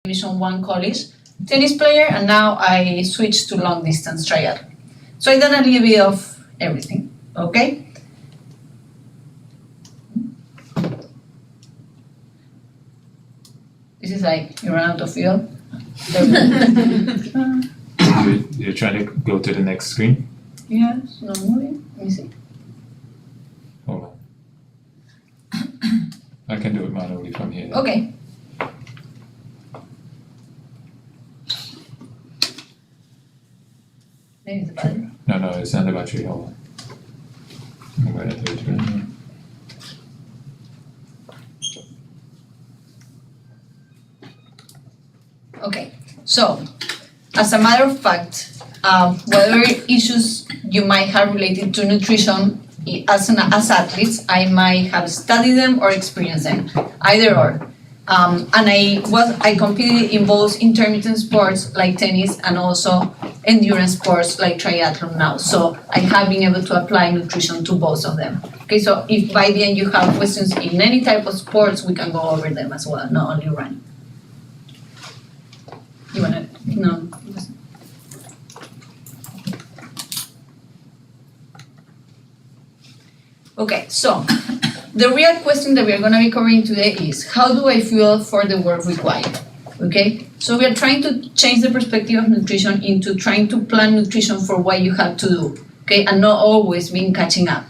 Division 1 college tennis player, and now I switched to long distance triathlon. So I done a little bit of everything, okay? This is like, you run out of fuel. You're trying to go to the next screen? Yes, no moving. Let me see. Hold on. I can do it manually from here. Okay. Maybe it's the battery. No, it's not the battery. Hold on. I'm going to do it right here. Okay, so as a matter of fact, whatever issues you might have related to nutrition as athletes, I might have studied them or experienced them, either or. And I competed in both intermittent sports like tennis and also endurance sports like triathlon now. So I have been able to apply nutrition to both of them. Okay, so if by the end you have questions in any type of sports, we can go over them as well, not only running. You wanna, no. Okay, so the real question that we are going to be covering today is, how do I fuel for the work required? Okay, so we are trying to change the perspective of nutrition into trying to plan nutrition for what you have to do, okay, and not always being catching up.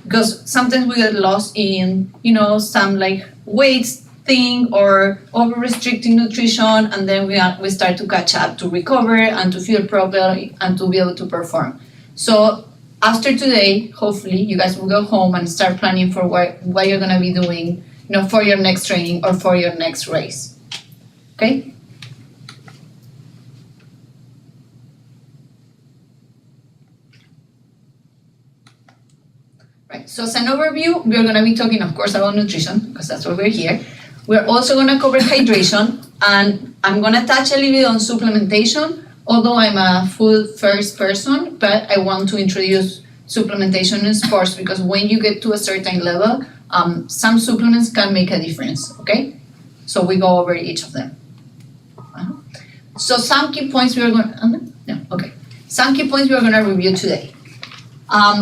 Because sometimes we get lost in, some like weights thing or over restricting nutrition, and then we start to catch up to recover and to feel properly and to be able to perform. So after today, hopefully you guys will go home and start planning for what you're gonna be doing, for your next training or for your next race. Okay? Right, so as an overview, we're gonna be talking, of course, about nutrition, because that's why we're here. We're also gonna cover hydration, and I'm gonna touch a little bit on supplementation, although I'm a food first person, but I want to introduce supplementation in sports because when you get to a certain level, some supplements can make a difference, okay? So we go over each of them. So some key points we are Some key points we are gonna review today.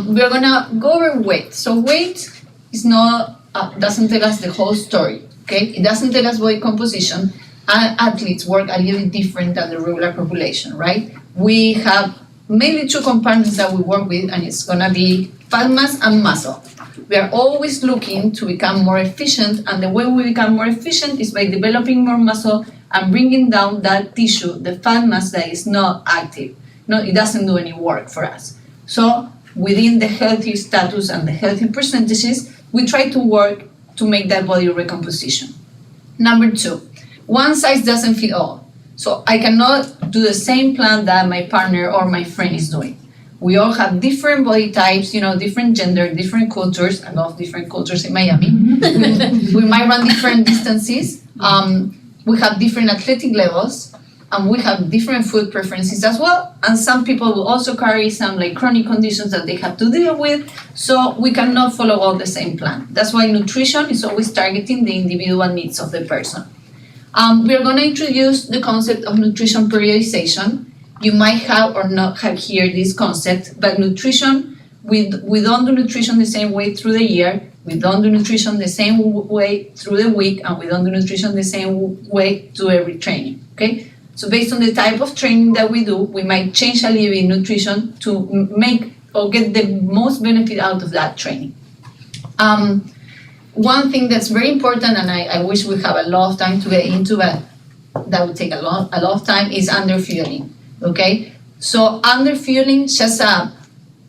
We are gonna go over weight. So weight is doesn't tell us the whole story, okay? It doesn't tell us body composition. Athletes work a little bit different than the regular population, right? We have mainly two components that we work with, and it's gonna be fat mass and muscle. We are always looking to become more efficient, and the way we become more efficient is by developing more muscle and bringing down that tissue, the fat mass that is not active. It doesn't do any work for us. So within the healthy status and the healthy percentages, we try to work to make that body recomposition. Number two, one size doesn't fit all. So I cannot do the same plan that my partner or my friend is doing. We all have different body types, different gender, different cultures. I love different cultures in Miami. We might run different distances. We have different athletic levels, and we have different food preferences as well. And some people will also carry some like chronic conditions that they have to deal with. So we cannot follow all the same plan. That's why nutrition is always targeting the individual needs of the person. We are going to introduce the concept of nutrition periodization. You might have or not have heard this concept, but nutrition, we don't do nutrition the same way through the year, we don't do nutrition the same way through the week, and we don't do nutrition the same way to every training, okay? So based on the type of training that we do, we might change a little bit nutrition to make or get the most benefit out of that training. One thing that's very important, and I wish we have a lot of time to get into, but that would take a lot of time, is underfueling, okay? So underfueling, just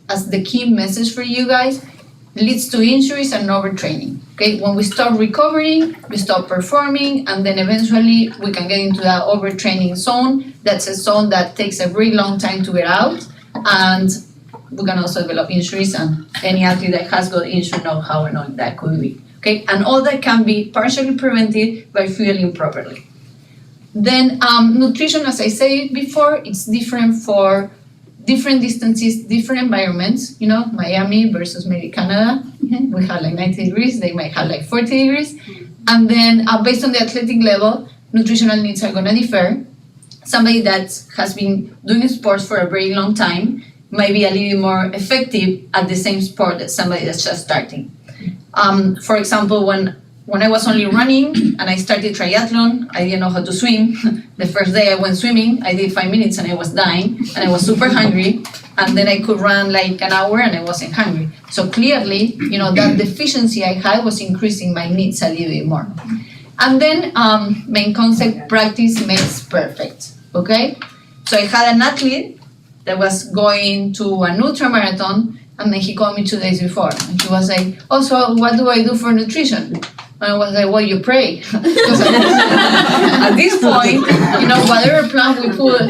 as the key message for you guys, leads to injuries and overtraining, okay? When we stop recovering, we stop performing, and then eventually we can get into that overtraining zone. That's a zone that takes a very long time to get out, and we can also develop injuries, and any athlete that has got injured knows how annoying that could be. Okay, and all that can be partially prevented by fueling properly. Then nutrition, as I said before, it's different for different distances, different environments. Miami versus maybe Canada, we have like 90 degrees, they might have like 40 degrees. And then based on the athletic level, nutritional needs are gonna differ. Somebody that has been doing sports for a very long time might be a little bit more effective at the same sport as somebody that's just starting. For example, when I was only running and I started triathlon, I didn't know how to swim. The first day I went swimming, I did 5 minutes and I was dying and I was super hungry. And then I could run like an hour and I wasn't hungry. So clearly, that deficiency I had was increasing my needs a little bit more. And then main concept, practice makes perfect, okay? So I had an athlete that was going to an ultramarathon, and then he called me 2 days before. And he was like, oh, so what do I do for nutrition? And I was like, well, you pray. Because at this point, whatever plan we put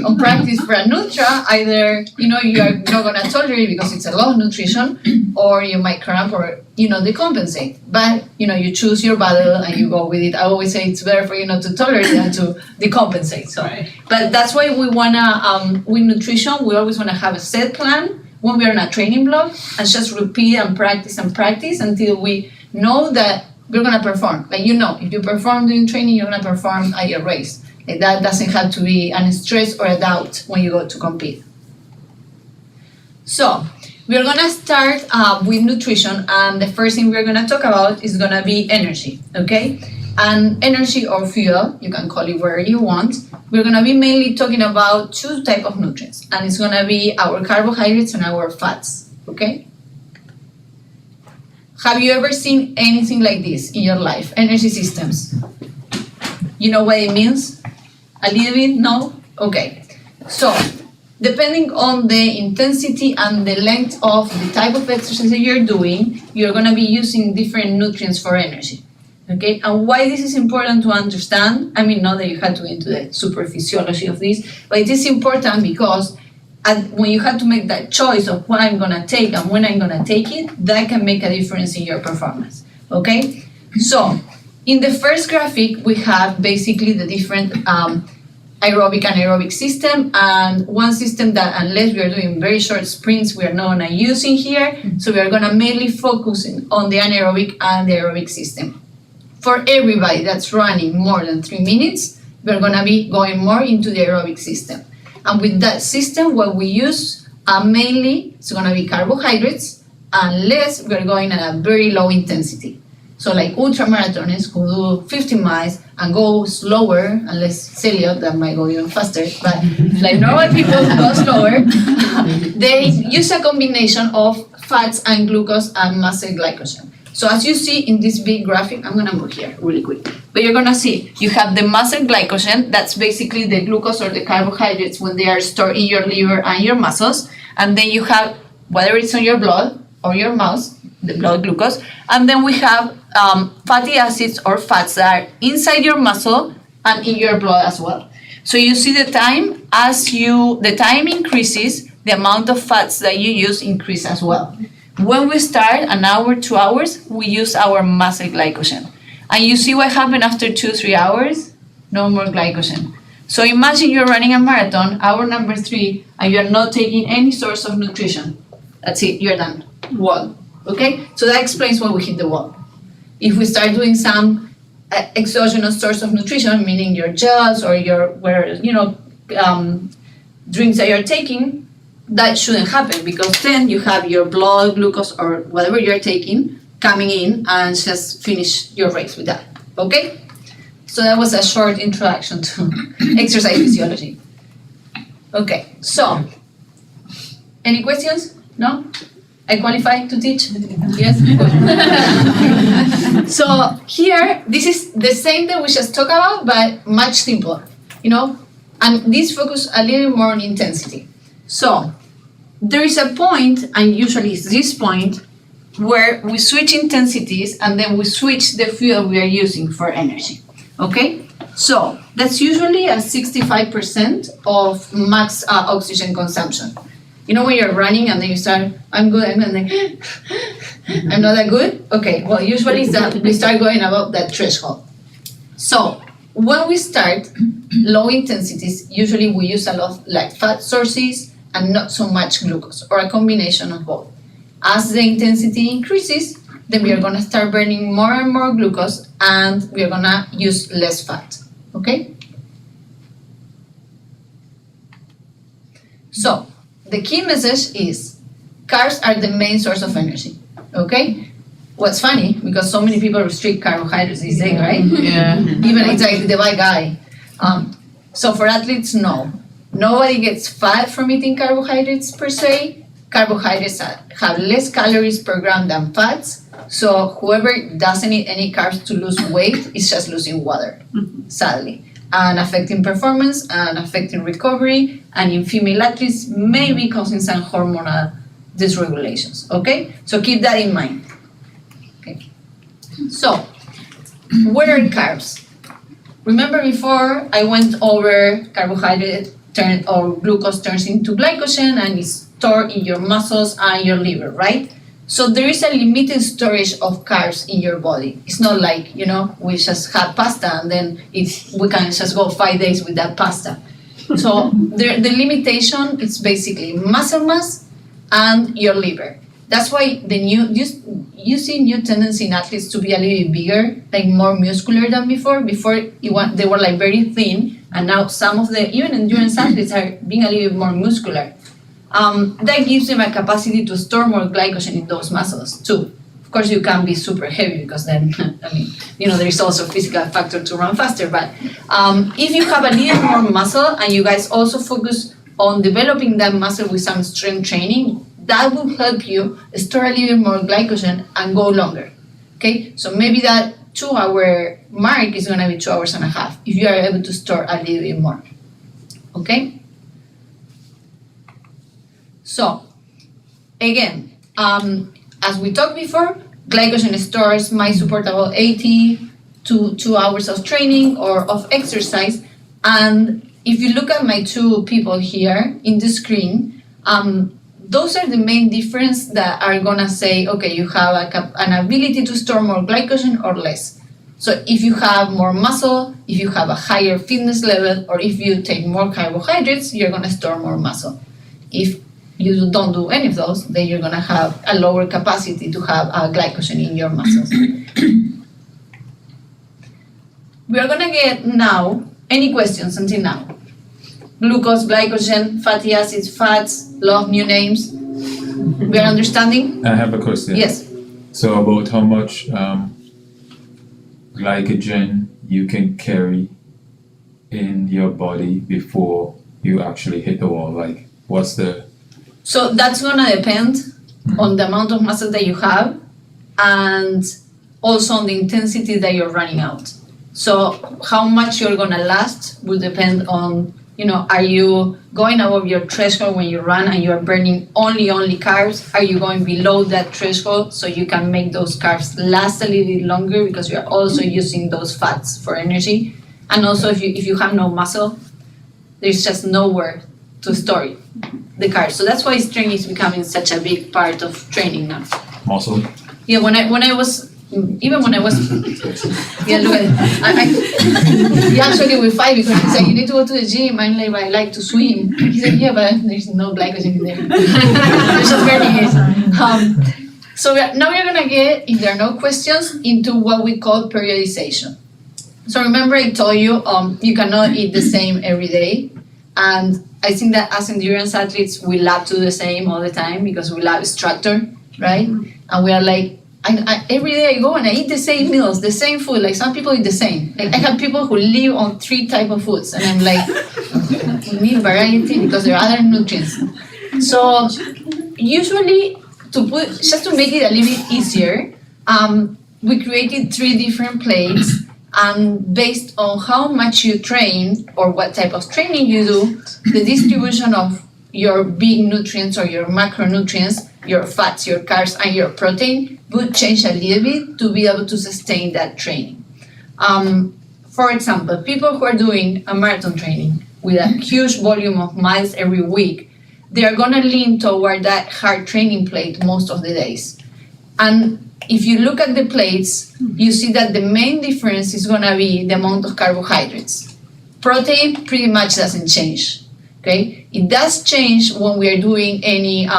on practice for an ultra, either, you are not going to tolerate because it's a lot of nutrition, or you might cramp or, decompensate. But, you choose your battle and you go with it. I always say it's better for you not to tolerate than to decompensate. So, but that's why we want to, with nutrition, we always want to have a set plan when we're in a training block and just repeat and practice until we know that we're going to perform. Like, if you perform during training, you're going to perform at your race. Like, that doesn't have to be a stress or a doubt when you go to compete. So, we're going to start with nutrition, and the first thing we're going to talk about is going to be energy, okay? And energy or fuel, you can call it whatever you want. We're going to be mainly talking about 2 types of nutrients, and it's going to be our carbohydrates and our fats, okay? Have you ever seen anything like this in your life? Energy systems. You know what it means? A little bit? No? Okay. So, depending on the intensity and the length of the type of exercise that you're doing, you're going to be using different nutrients for energy. Okay? And why this is important to understand, not that you have to go into the super physiology of this, but it is important because when you have to make that choice of what I'm going to take and when I'm going to take it, that can make a difference in your performance, okay? So, in the first graphic, we have basically the different aerobic and anaerobic system, and one system that, unless we are doing very short sprints, we are not going to use in here, so we are going to mainly focus on the anaerobic and the aerobic system. For everybody that's running more than 3 minutes, we're going to be going more into the aerobic system. And with that system, what we use mainly is going to be carbohydrates, unless we're going at a very low intensity. So like ultramarathoners who do 50 miles and go slower, unless Celia, that might go even faster, but like normal people who go slower, they use a combination of fats and glucose and muscle glycogen. So as you see in this big graphic, I'm going to move here really quick. But you're going to see, you have the muscle glycogen, that's basically the glucose or the carbohydrates when they are stored in your liver and your muscles. And then you have, whether it's on your blood or your mouse, the blood glucose. And then we have fatty acids or fats that are inside your muscle and in your blood as well. So you see the time, the time increases, the amount of fats that you use increase as well. When we start, an hour, 2 hours, we use our muscle glycogen. And you see what happened after 2-3 hours? No more glycogen. So imagine you're running a marathon, hour number 3, and you're not taking any source of nutrition. That's it, you're done. Wall. Okay? So that explains why we hit the wall. If we start doing some exogenous source of nutrition, meaning your gels or your drinks that you're taking, that shouldn't happen, because then you have your blood glucose or whatever you're taking coming in and just finish your race with that. Okay? So that was a short introduction to exercise physiology. Okay, so any questions? No? I qualify to teach? Yes? So here, this is the same that we just talked about, but much simpler, and this focus a little more on intensity. So there is a point, and usually it's this point, where we switch intensities and then we switch the fuel we are using for energy. Okay? So that's usually at 65% of max oxygen consumption. When you're running and then you start, I'm good, and then I'm not that good? Okay, well, usually it's that we start going above that threshold. So when we start low intensities, usually we use a lot like fat sources and not so much glucose, or a combination of both. As the intensity increases, then we are going to start burning more and more glucose, and we are going to use less fat. okay? So, the key message is carbs are the main source of energy, okay? What's funny, because so many people restrict carbohydrates these days, right? Yeah. Even it's like the bad guy. So for athletes, no. Nobody gets fat from eating carbohydrates per se. Carbohydrates have less calories per gram than fats. So whoever doesn't eat any carbs to lose weight is just losing water, sadly. And affecting performance and affecting recovery, and in female athletes may be causing some hormonal dysregulations, okay? So keep that in mind. Okay. So, what are carbs? Remember before I went over carbohydrate or glucose turns into glycogen and is stored in your muscles and your liver, right? So there is a limited storage of carbs in your body. It's not like, we just have pasta and then we can just go 5 days with that pasta. So the limitation is basically muscle mass and your liver. That's why you see new tendency in athletes to be a little bit bigger, like more muscular than before. Before they were like very thin, and now some of the even endurance athletes are being a little bit more muscular. That gives them a capacity to store more glycogen in those muscles too. Of course, you can't be super heavy because then, there is also a physical factor to run faster. But if you have a little more muscle and you guys also focus on developing that muscle with some strength training, that will help you store a little more glycogen and go longer. Okay, so maybe that 2-hour mark is gonna be 2 hours and a half if you are able to store a little bit more. Okay. So, again, as we talked before, glycogen stores might support about 80 to 2 hours of training or of exercise. And if you look at my two people here in the screen, those are the main difference that are gonna say, okay, you have an ability to store more glycogen or less. So if you have more muscle, if you have a higher fitness level, or if you take more carbohydrates, you're gonna store more muscle. If you don't do any of those, then you're gonna have a lower capacity to have glycogen in your muscles. We are gonna get now, any questions until now? Glucose, glycogen, fatty acids, fats, love new names. We are understanding? I have a question. Yes. So about how much glycogen you can carry in your body before you actually hit the wall? Like, what's the... So that's gonna depend on the amount of muscle that you have and also on the intensity that you're running out. So how much you're gonna last will depend on, are you going above your threshold when you run and you're burning only carbs? Are you going below that threshold so you can make those carbs last a little bit longer because you're also using those fats for energy? And also if you have no muscle, there's just nowhere to store it, the carbs. So that's why strength is becoming such a big part of training now. Muscle? Yeah, when I was yeah, look at it. He actually will fight because he said, you need to go to the gym. I'm like, but I like to swim. He said, yeah, but there's no glycogen in there. There's just burning it. So now we're gonna get, if there are no questions, into what we call periodization. So remember I told you, you cannot eat the same every day. And I think that as endurance athletes, we love to do the same all the time because we love structure, right? And we are like, every day I go and I eat the same meals, the same food. Like some people eat the same. Like I have people who live on 3 types of foods, and I'm like, we need variety because there are other nutrients. So usually, just to make it a little bit easier, we created 3 different plates, and based on how much you train or what type of training you do, the distribution of your big nutrients or your macronutrients, your fats, your carbs, and your protein would change a little bit to be able to sustain that training. For example, people who are doing a marathon training with a huge volume of miles every week, they are gonna lean toward that hard training plate most of the days. And if you look at the plates, you see that the main difference is gonna be the amount of carbohydrates. Protein pretty much doesn't change, okay? It does change when we are doing any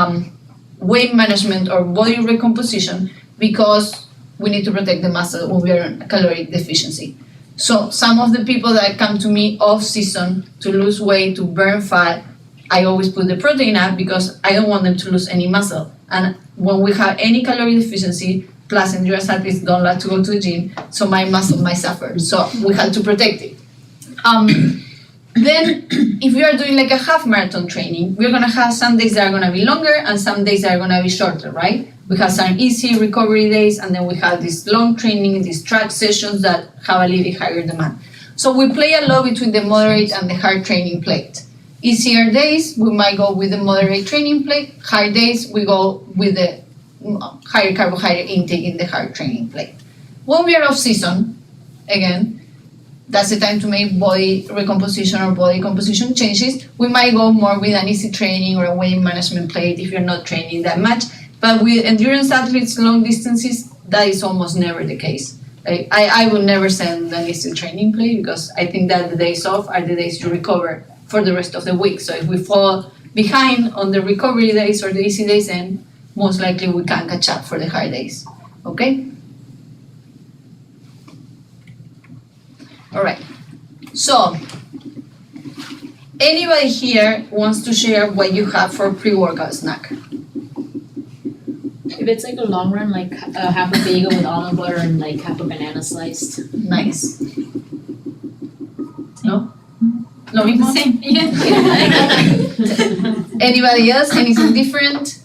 weight management or body recomposition because we need to protect the muscle when we are on caloric deficiency. So some of the people that come to me off season to lose weight, to burn fat, I always put the protein up because I don't want them to lose any muscle. And when we have any calorie deficiency, plus endurance athletes don't like to go to the gym, so my muscle might suffer. So we have to protect it. Then if we are doing like a half marathon training, we're gonna have some days that are gonna be longer and some days that are gonna be shorter, right? We have some easy recovery days, and then we have this long training, these track sessions that have a little bit higher demand. So we play a lot between the moderate and the hard training plate. Easier days, we might go with the moderate training plate. Hard days, we go with the higher carbohydrate intake in the hard training plate. When we are off season, again, that's the time to make body recomposition or body composition changes. We might go more with an easy training or a weight management plate if you're not training that much. But with endurance athletes, long distances, that is almost never the case. I would never send an easy training plate because I think that the days off are the days you recover for the rest of the week. So if we fall behind on the recovery days or the easy days, then most likely we can catch up for the hard days. Okay? All right. So, anybody here wants to share what you have for pre-workout snack? If it's like a long run, like half a bagel with almond butter and like half a banana sliced. Nice. No? No, The same. Anybody else? Anything different?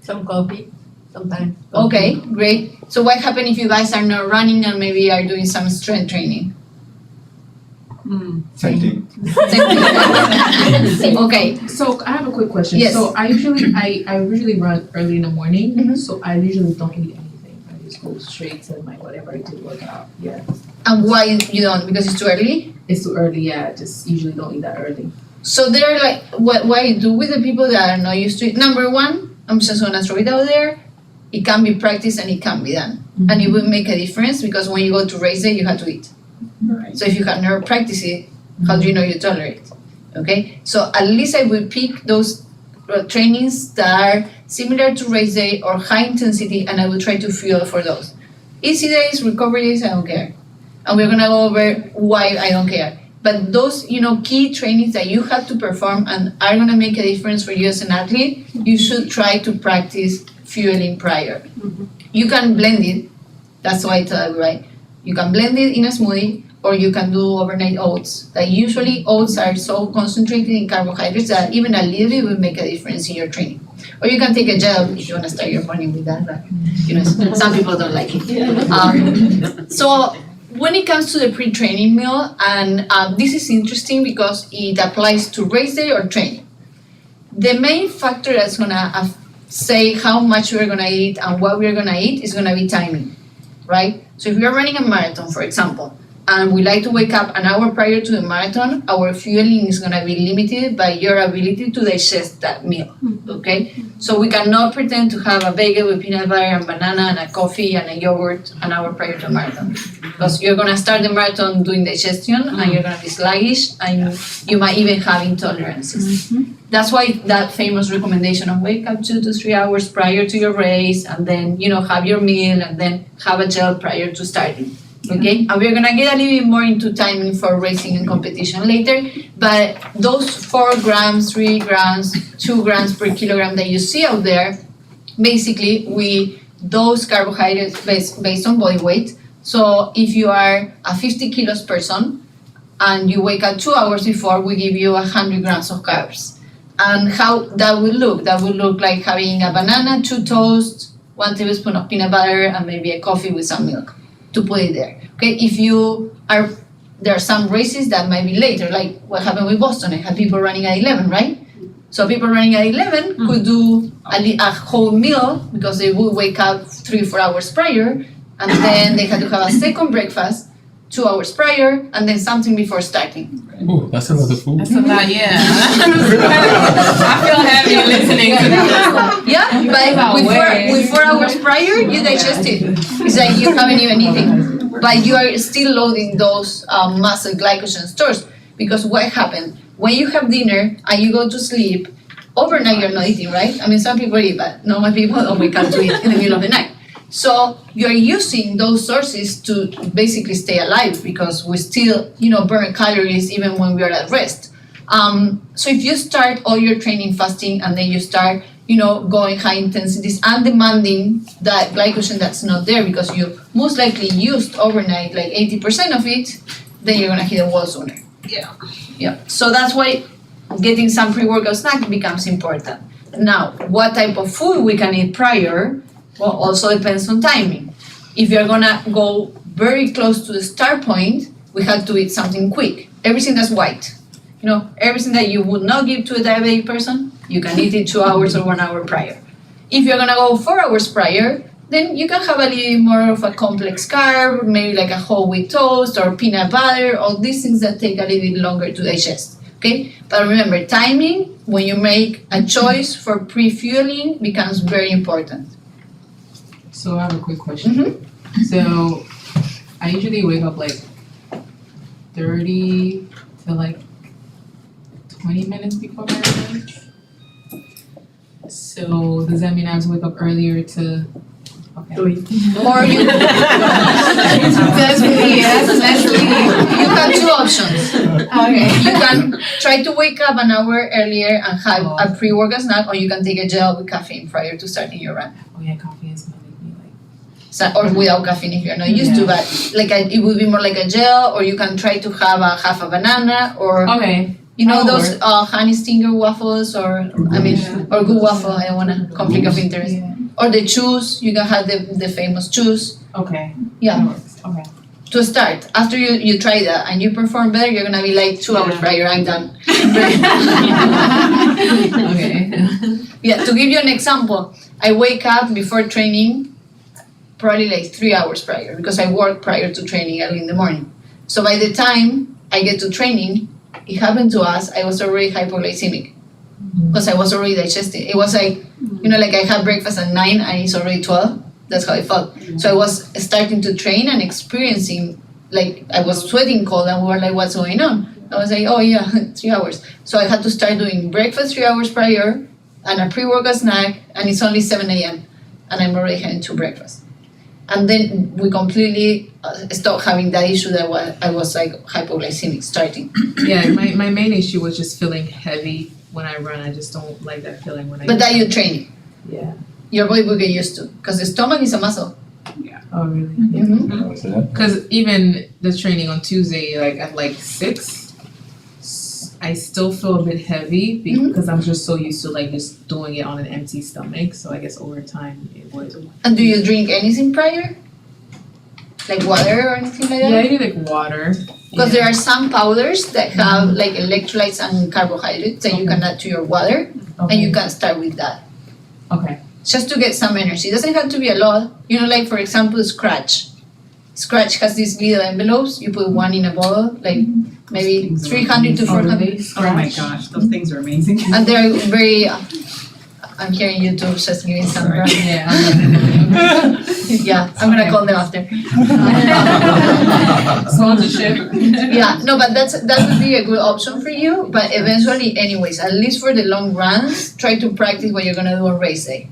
Some coffee, sometimes. Okay, great. So what happens if you guys are not running and maybe are doing some strength training? Same thing. Okay. So I have a quick question. Yes. So I usually run early in the morning. Mhm. So I usually don't eat anything. I just go straight to my whatever I did workout. Yeah. And why you don't? Because it's too early? It's too early. Yeah. I just usually don't eat that early. So there are like, what I do with the people that are not used to it. Number one, I'm just gonna throw it out there. It can be practiced and it can be done. And it will make a difference because when you go to race day, you have to eat. Right. So if you have never practiced it, how do you know you tolerate? Okay, so at least I will pick those trainings that are similar to race day or high intensity, and I will try to fuel for those. Easy days, recovery days, I don't care. And we're gonna go over why I don't care. But those, key trainings that you have to perform and are gonna make a difference for you as an athlete, you should try to practice fueling prior. You can blend it, that's why I tell you, right? You can blend it in a smoothie, or you can do overnight oats. That usually oats are so concentrated in carbohydrates that even a little bit will make a difference in your training. Or you can take a gel if you want to start your morning with that, but some people don't like it. So when it comes to the pre-training meal, and this is interesting because it applies to race day or training. The main factor that's gonna say how much we're gonna eat and what we're gonna eat is gonna be timing, right? So if you're running a marathon, for example, and we like to wake up an hour prior to the marathon, our fueling is gonna be limited by your ability to digest that meal, okay? So we cannot pretend to have a bagel with peanut butter and banana and a coffee and a yogurt an hour prior to a marathon. Because you're gonna start the marathon doing digestion and you're gonna be sluggish and you might even have intolerances. That's why that famous recommendation of wake up 2 to 3 hours prior to your race and then, have your meal and then have a gel prior to starting. Okay, and we're gonna get a little bit more into timing for racing and competition later, but those 4 grams, 3 grams, 2 grams per kilogram that you see out there, basically those carbohydrates based on body weight. So if you are a 50 kilos person and you wake up 2 hours before, we give you 100 grams of carbs. And how that will look like having a banana, 2 toasts, 1 tablespoon of peanut butter, and maybe a coffee with some milk, to put it there. Okay, there are some races that might be later, like what happened with Boston. I had people running at 11, right? So people running at 11 could do a whole meal because they would wake up 3 or 4 hours prior, and then they had to have a second breakfast 2 hours prior, and then something before starting. Oh, that's a lot of food. That's a lot, yeah. I feel heavy listening to that. Yeah, but with 4 hours prior, you digest it. It's like you haven't even eaten, but you are still loading those muscle glycogen stores. Because what happens when you have dinner and you go to sleep overnight? You're not eating, right? I mean, some people eat, but normal people don't wake up to eat in the middle of the night. So you're using those sources to basically stay alive because we still, burn calories even when we are at rest. So if you start all your training fasting and then you start, going high intensities and demanding that glycogen that's not there because you most likely used overnight like 80% of it, then you're gonna hit a wall sooner. Yeah. So that's why getting some pre-workout snack becomes important. Now, what type of food we can eat prior, well, also depends on timing. If you're gonna go very close to the start point, we have to eat something quick. Everything that's white. Everything that you would not give to a diabetic person, you can eat it 2 hours or 1 hour prior. If you're gonna go 4 hours prior, then you can have a little more of a complex carb, maybe like a whole wheat toast or peanut butter, all these things that take a little bit longer to digest, okay? But remember, timing, when you make a choice for pre-fueling, becomes very important. So I have a quick question. So I usually wake up like 30 to like 20 minutes before my lunch. So does that mean I have to wake up earlier to? Okay. Or you you have two options. Okay. You can try to wake up an hour earlier and have a pre-workout snack, or you can take a gel with caffeine prior to starting your run. Oh yeah, coffee is gonna make me like. So, or without caffeine if you're not used to, but it would be more like a gel, or you can try to have a half a banana, or Okay. those That'll honey stinger waffles, or or good waffle. I don't want a conflict of interest. Yeah. Or the chews, you can have the famous chews. Okay. Yeah. That works. Okay. To start, after you try that and you perform better, you're gonna be like 2 hours prior, I'm done. Okay. Yeah, to give you an example, I wake up before training probably like 3 hours prior because I work prior to training early in the morning. So by the time I get to training, it happened to us, I was already hypoglycemic because I was already digesting. It was like, like I had breakfast at 9 and it's already 12. That's how I felt. So I was starting to train and experiencing, like I was sweating cold and we were like, what's going on? I was like, oh yeah, 3 hours. So I had to start doing breakfast 3 hours prior and a pre-workout snack, and it's only 7 a.m. and I'm already heading to breakfast. And then we completely stopped having that issue that I was like hypoglycemic starting. Yeah, my main issue was just feeling heavy when I run. I just don't like that feeling when I. But that you're training. Yeah. Your body will get used to, because the stomach is a muscle. Oh really? Mm-hmm. What's that? Because even the training on Tuesday, like at like 6, I still feel a bit heavy because I'm just so used to like just doing it on an empty stomach. So I guess over time it would. And do you drink anything prior? Like water or anything like that? Yeah, I do like water. Because there are some powders that have like electrolytes and carbohydrates that you can add to your water, and you can start with that. Okay. Just to get some energy. It doesn't have to be a lot. Like for example, Scratch. Scratch has these little envelopes. You put one in a bottle, like maybe 300 to 400. Oh my gosh, those things are amazing. And they're very, I'm hearing YouTube just giving some brand. Yeah. Yeah, I'm gonna call them after. Sponsorship. Yeah, no, but that would be a good option for you. But eventually, anyways, at least for the long runs, try to practice what you're gonna do on race day,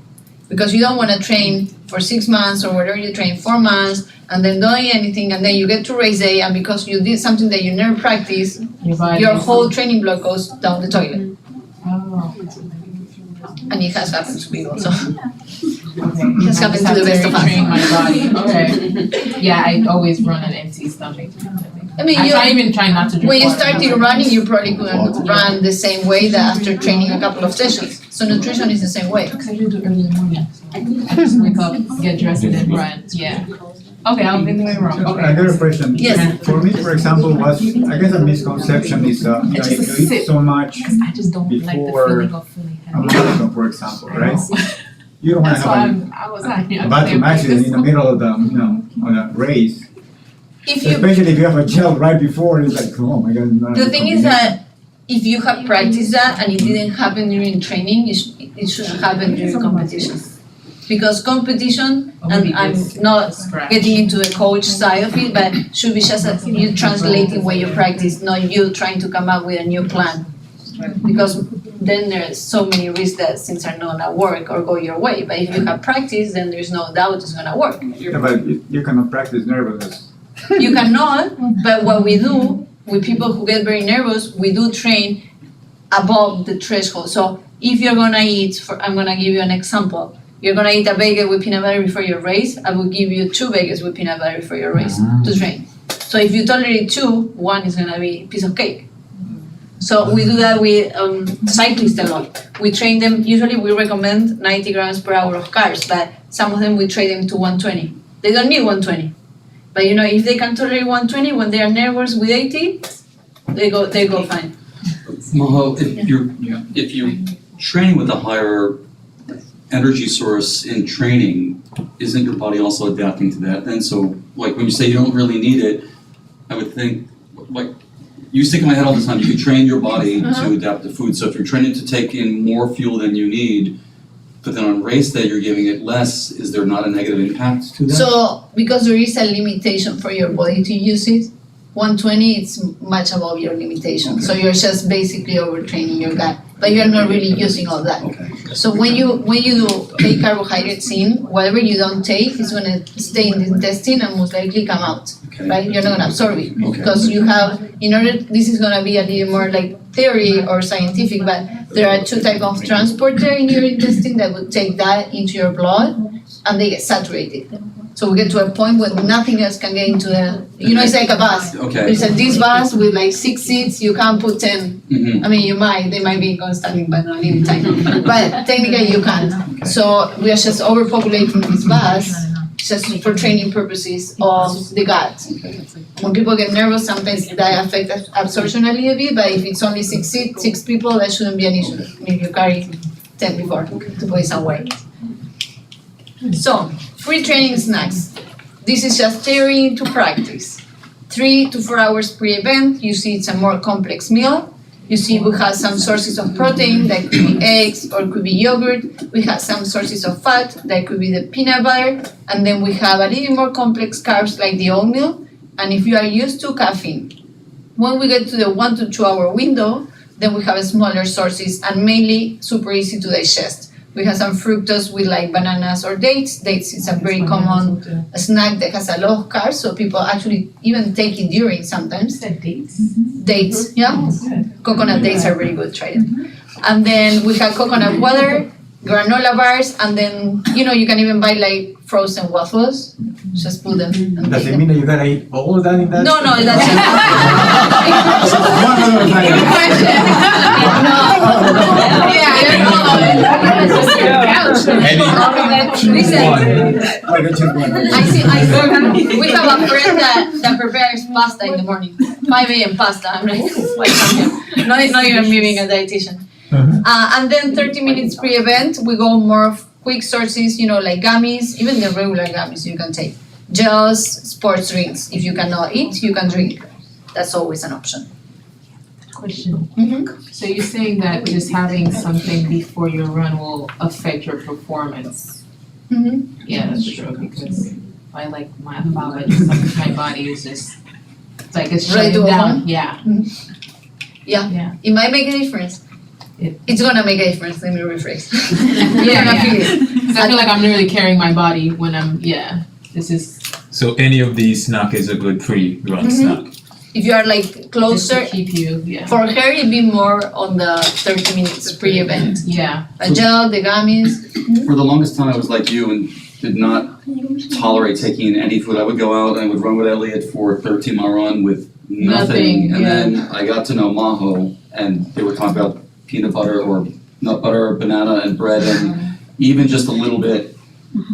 because you don't want to train for 6 months or whatever you train 4 months and then don't eat anything, and then you get to race day, and because you did something that you never practiced, your whole training block goes down the toilet. Oh. And it has happened to people, so. Okay. It has happened to the best of us. Train my body. Okay. Yeah, I always run an empty stomach. I mean, I even try not to drink when you water. started running, you probably couldn't run the same way that after training a couple of sessions. So nutrition is the same way. Because I do it early in the morning. I just wake up, get dressed, and then run. Yeah. Okay, I've been doing wrong. I Okay. got a question. Yes. For me, for example, I guess a misconception is, It's if just a you sip. eat so much Because I just don't like the Before feeling of feeling a heavy. marathon, for example, right? You don't want That's to why have I was happy. a bathroom accident in the middle of the, on a race. If you, Especially if you have a gel right before, it's like, oh my god. the thing is that if you have practiced that and it didn't happen during training, it shouldn't happen during competition. Because competition, and I'm not getting into the coach side of it, but should be just you translating what you practice, not you trying to come up with a new plan. Because then there's so many risks that things are not gonna work or go your way. But if you have practice, then there's no doubt it's gonna work. Yeah, but you cannot practice nervousness. You cannot, but what we do with people who get very nervous, we do train above the threshold. So if you're gonna eat, I'm gonna give you an example. You're gonna eat a bagel with peanut butter before your race, I will give you 2 bagels with peanut butter before your race to train. So if you tolerate 2, 1 is gonna be a piece of cake. So we do that with cyclists a lot. We train them, usually we recommend 90 grams per hour of carbs, but some of them we train them to 120. They don't need 120. But if they can tolerate 120 when they are nervous with 80, they go fine. Maho, if you're training with a higher energy source in training, isn't your body also adapting to that then? So like when you say you don't really need it, I would think, like, you stick in my head all the time, you can train your body to adapt to food. So if you're training to take in more fuel than you need, but then on race day you're giving it less, is there not a negative impact to that? So because there is a limitation for your body to use it, 120 it's much above your limitation. So you're just basically overtraining your gut, but you're not really using all that. Okay. So when you take carbohydrates in, whatever you don't take is gonna stay in the intestine and most likely come out, Okay. right? You're not gonna absorb it Okay. because you have, this is gonna be a little more like theory or scientific, but there are 2 types of transporter in your intestine that would take that into your blood and they get saturated. So we get to a point where nothing else can get into the, it's like a bus. Okay. There's this bus with like 6 seats, you can't put 10. Mhm. I mean, they might be constantly, but not any time. But technically you can't. So we are just overpopulating this bus just for training purposes of the gut. When people get nervous, sometimes that affects absorption a little bit, but if it's only 6 people, that shouldn't be an issue. I mean, if you carry 10 before to put it somewhere. So, free training snacks. This is just theory into practice. 3 to 4 hours pre-event, you see it's a more complex meal. You see we have some sources of protein, that could be eggs or could be yogurt. We have some sources of fat, that could be the peanut butter. And then we have a little more complex carbs like the oatmeal. And if you are used to caffeine, when we get to the 1 to 2 hour window, then we have smaller sources and mainly super easy to digest. We have some fructose with like bananas or dates. Dates is a very common snack that has a lot of carbs, so people actually even take it during sometimes. Dates? Dates, yeah. Coconut dates are very good, try them. And then we have coconut water, granola bars, and then, you can even buy like frozen waffles. Just put them and Does take it mean them. that you gotta eat all of that in that? No, that's One other thing. Listen, I got just one. we have a friend that prepares pasta in the morning, 5 a.m. pasta. I'm like, why can't not even me being a dietitian. And then 30 minutes pre-event, we go more quick sources, like gummies, even the regular gummies you can take. Gels, sports drinks. If you cannot eat, you can drink. That's always an option. Question. Mm-hmm. So you're saying that just having something before your run will affect your performance? Mm-hmm. Yeah, that's true, because I like my body is just, it's like it's Ready to shutting go down, home? yeah. Yeah. It might make a difference. It's gonna make a difference, let me rephrase. Yeah, gonna feel yeah. it. 'Cause I feel like I'm literally carrying my body when this is So any of these snack is a good pre-run Mhm. snack. If you are like just to closer, keep you, yeah. for her it'd be more on the 30 minutes pre-event. Yeah, A gel, the gummies. For the longest time, I was like you and did not tolerate taking in any food. I would go out and I would run with Elliot for a 13-mile run with nothing. Nothing, And yeah. then I got to know Maho, and they were talking about peanut butter or nut butter or banana and bread, and even just a little bit,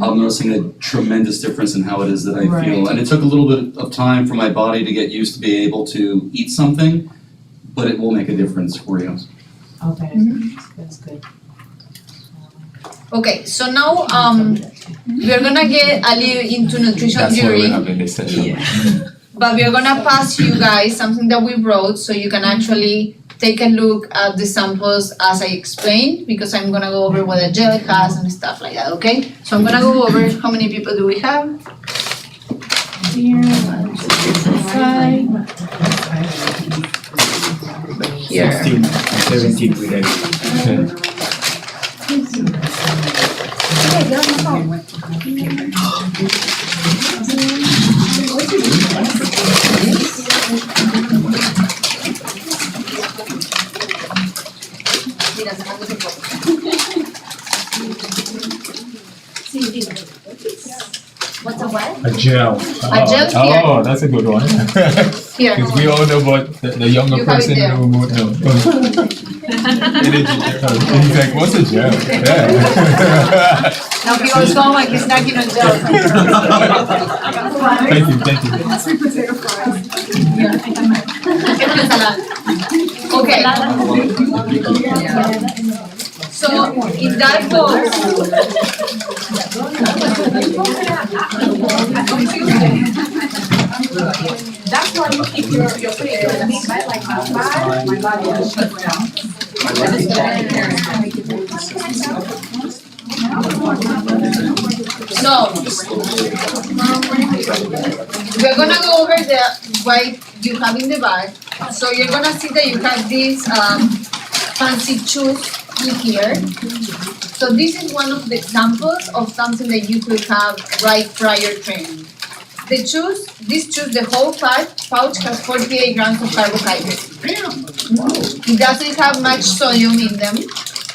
I'm noticing a tremendous difference in how it is that I feel. Right. And it took a little bit of time for my body to get used to being able to eat something, but it will make a difference for you. okay, Mhm. that's good. Okay, so now we're gonna get a little into nutrition That's why we're theory, having this session. but we're gonna pass you guys something that we wrote so you can actually take a look at the samples as I explained, because I'm gonna go over what a gel has and stuff like that, okay? So I'm gonna go over how many people do we have? Here, 1, 2, 3, 4, 5. here. 16, 17 with it. Okay. What's a what? A gel. A gel here. Oh, that's a good one. Here. Because we all know about the younger You have it person in there. the room would know. He's like, what's a gel? Yeah. Now people's home and he's snacking on gel. Thank you. Sweet potato fries. Okay. So if that goes. That's why you keep your potato meat by like half five. My body will shut down. So we're gonna go over the what you have in the bag. So you're gonna see that you have these fancy shoes in here. So this is one of the examples of something that you could have right prior training. This shoes, the whole pouch has 48 grams of carbohydrates. It doesn't have much sodium in them,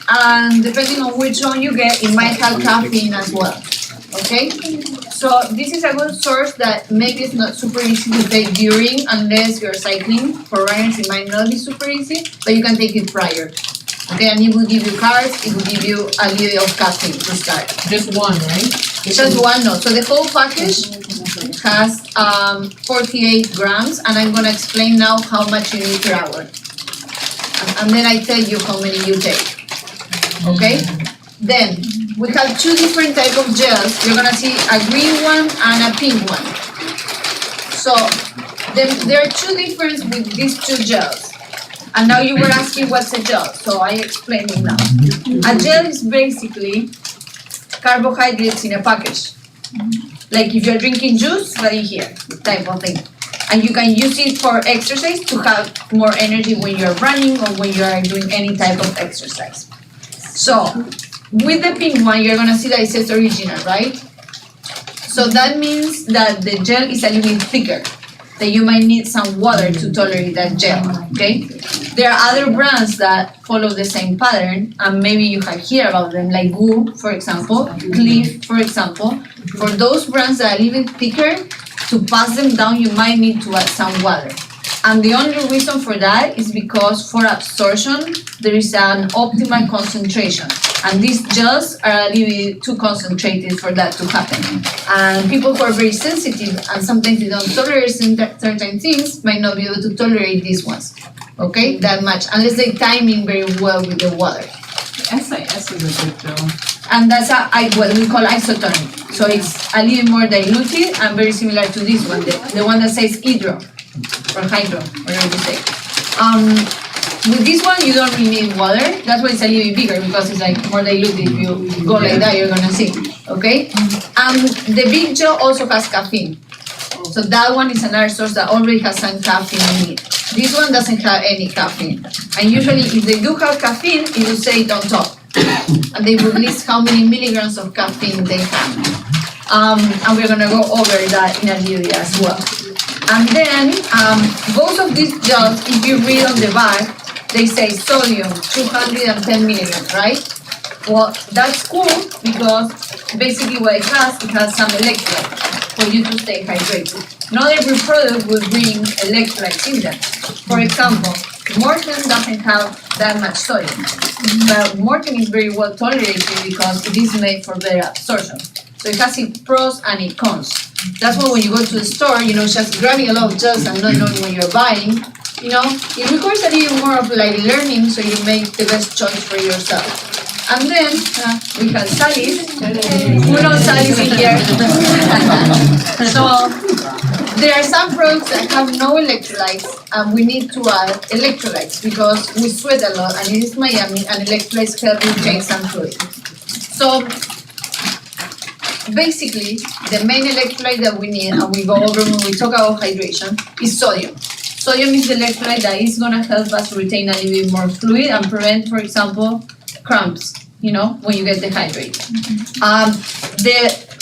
and depending on which one you get, it might have caffeine as well. Okay? So this is a good source that maybe it's not super easy to take during unless you're cycling. For runners, it might not be super easy, but you can take it prior. Okay, and it will give you carbs, it will give you a little of caffeine to start. Just one, right? Just one, no. So the whole package has 48 grams, and I'm gonna explain now how much you need per hour. And then I tell you how many you take. Okay? Then we have two different type of gels. You're gonna see a green one and a pink one. So there are two differences with these two gels. And now you were asking what's a gel, so I explain it now. A gel is basically carbohydrates in a package. Like if you're drinking juice, right here, type of thing. And you can use it for exercise to have more energy when you're running or when you are doing any type of exercise. So with the pink one, you're gonna see that it says original, right? So that means that the gel is a little bit thicker, that you might need some water to tolerate that gel, okay? There are other brands that follow the same pattern, and maybe you have heard about them, like Woo, for example, Cliff, for example. For those brands that are a little bit thicker, to pass them down, you might need to add some water. And the only reason for that is because for absorption, there is an optimal concentration. And these gels are a little bit too concentrated for that to happen. And people who are very sensitive and sometimes they don't tolerate certain things might not be able to tolerate these ones. Okay, that much, unless they time in very well with the water. SIS is a good gel. And that's what we call isotonic. So it's a little more diluted and very similar to this one, the one that says hydro, or hydro, whatever you say. With this one, you don't really need water. That's why it's a little bit bigger, because it's like more diluted. If you go like that, you're gonna see, okay? The big gel also has caffeine. So that one is another source that already has some caffeine in it. This one doesn't have any caffeine. And usually if they do have caffeine, it will say it on top. And they will list how many milligrams of caffeine they have. And we're gonna go over that in a little bit as well. And then, both of these gels, if you read on the back, they say sodium, 210 milligrams, right? Well, that's cool because basically what it has some electrolytes for you to stay hydrated. Not every product will bring electrolytes in them. For example, Morten doesn't have that much sodium, but Morten is very well tolerated because it is made for better absorption. So it has its pros and its cons. That's why when you go to the store, just grabbing a lot of gels and not knowing what you're buying, it requires a little more of like learning so you make the best choice for yourself. And then we have Sally's. Who knows Sally's in here? So there are some products that have no electrolytes, and we need to add electrolytes because we sweat a lot, and it is Miami, and electrolytes help retain some fluid. So basically, the main electrolyte that we need, and we go over when we talk about hydration, is sodium. Sodium is the electrolyte that is gonna help us retain a little bit more fluid and prevent, for example, cramps, you know, when you get dehydrated.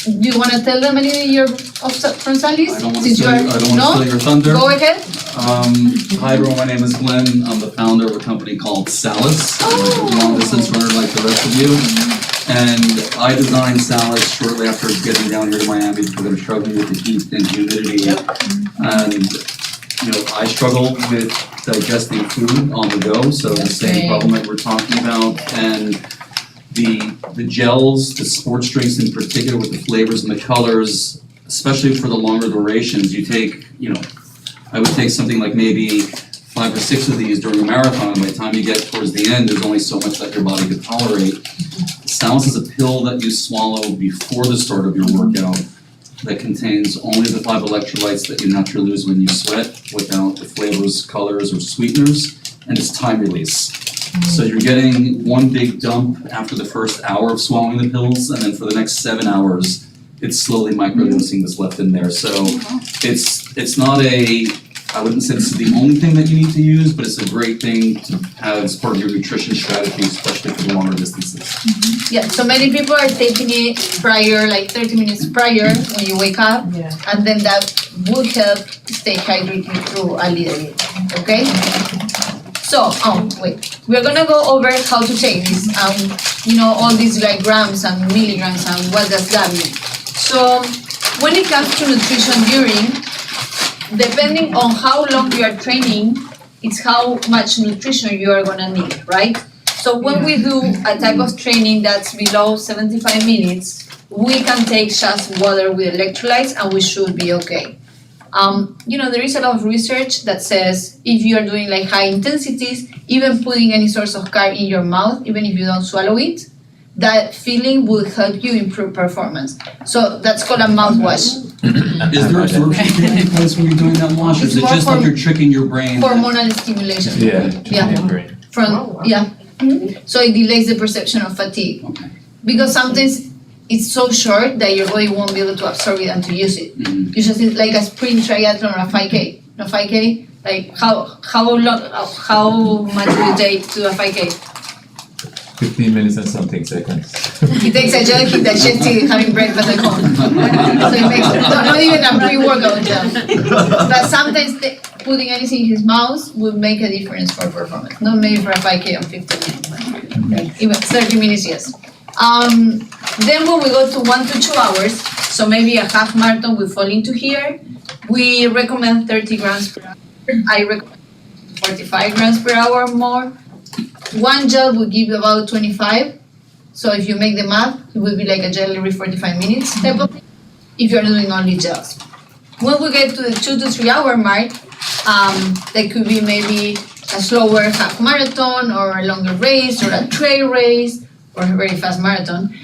Do you wanna tell them anything from Sally's? I don't wanna Since you steal, are- I don't wanna No? steal your thunder. Go ahead. Hi everyone, my name is Glenn. I'm the founder of a company called Salus. I'm a long distance runner like the rest of you. And I designed Salus shortly after getting down here to Miami because I was struggling with the heat and humidity. And, you know, I struggle with digesting food on the go, so the same problem that we're talking about. And the gels, the sports drinks in particular with the flavors and the colors, especially for the longer durations, you take, you know, I would take something like maybe 5 or 6 of these during a marathon. By the time you get towards the end, there's only so much that your body could tolerate. Salus is a pill that you swallow before the start of your workout that contains only the 5 electrolytes that you naturally lose when you sweat without the flavors, colors, or sweeteners, and it's time release. So you're getting one big dump after the first hour of swallowing the pills, and then for the next 7 hours, it's slowly microdosing what's left in there. So it's not I wouldn't say this is the only thing that you need to use, but it's a great thing to have as part of your nutrition strategy, especially for the longer distances. Yeah, so many people are taking it prior, like 30 minutes prior when you wake up, Yeah. and then that will help stay hydrated through a little bit, okay? So, wait, we're gonna go over how to take this, you know, all these like grams and milligrams and what does that mean. So, when it comes to nutrition depending on how long you are training, it's how much nutrition you are gonna need, right? So when we do a type of training that's below 75 minutes, we can take just water with electrolytes and we should be okay. You know, there is a lot of research that says if you are doing like high intensities, even putting any source of carb in your mouth, even if you don't swallow it, that feeling will help you improve performance. So that's called a mouthwash. Is there absorption taking place when you're doing that wash, or is it It's just more like you're tricking your brain? Hormonal stimulation. Yeah, Yeah. your brain. So it delays the perception of fatigue. Okay. Because sometimes it's so short that your body won't be able to absorb it and to use it. Mhm. You just need like a sprint triathlon or a 5K. No 5K, like how much will it take to do a 5K? 15 minutes and something seconds. He takes a jog, he digests it, having breakfast at home. So it makes, not even a pre-workout jog. But sometimes putting anything in his mouth would make a difference for performance. Not maybe for a 5K on 15 minutes, but even 30 minutes, yes. Then when we go to 1 to 2 hours, so maybe a half marathon will fall into here, we recommend 30 grams per hour. I recommend 45 grams per hour or more. One gel will give you about 25. So if you make the math, it will be like a gel every 45 minutes type of thing, if you're doing only gels. When we get to the 2 to 3 hour mark, that could be maybe a slower half marathon or a longer race or a trail race or a very fast marathon.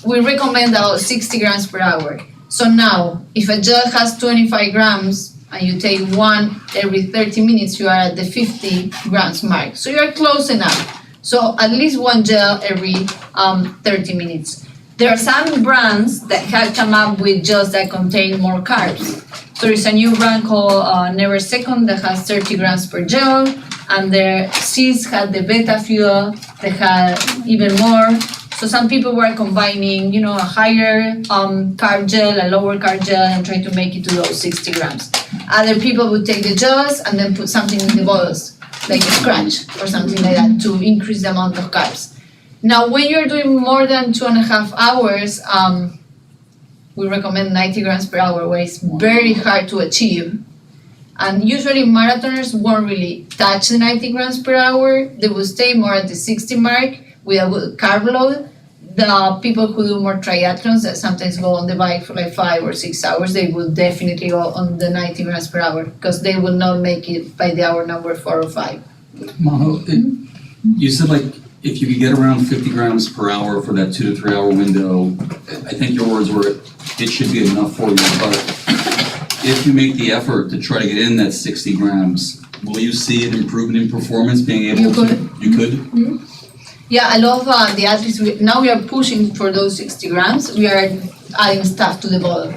We recommend about 60 grams per hour. So now, if a gel has 25 grams and you take one every 30 minutes, you are at the 50 grams mark. So you're close enough. So at least one gel every 30 minutes. There are some brands that have come up with gels that contain more carbs. So there is a new brand called Never Second that has 30 grams per gel, and their Seeds had the Beta Fuel that had even more. So some people were combining, you know, a higher carb gel, a lower carb gel, and trying to make it to those 60 grams. Other people would take the gels and then put something in the bottles, like a scratch or something like that, to increase the amount of carbs. Now, when you're doing more than 2.5 hours, we recommend 90 grams per hour, where it's very hard to achieve. And usually marathoners won't really touch the 90 grams per hour. They will stay more at the 60 mark with a good carb load. The people who do more triathlons that sometimes go on the bike for like 5 or 6 hours, they will definitely go on the 90 grams per hour because they will not make it by the hour number 4 or 5. Maho, you said like if you could get around 50 grams per hour for that 2 to 3 hour window, I think your words were it should be enough for you. But if you make the effort to try to get in that 60 grams, will you see an improvement in performance being able You to? could. You could? Yeah, I love the athletes. Now we are pushing for those 60 grams. We are adding stuff to the bottle,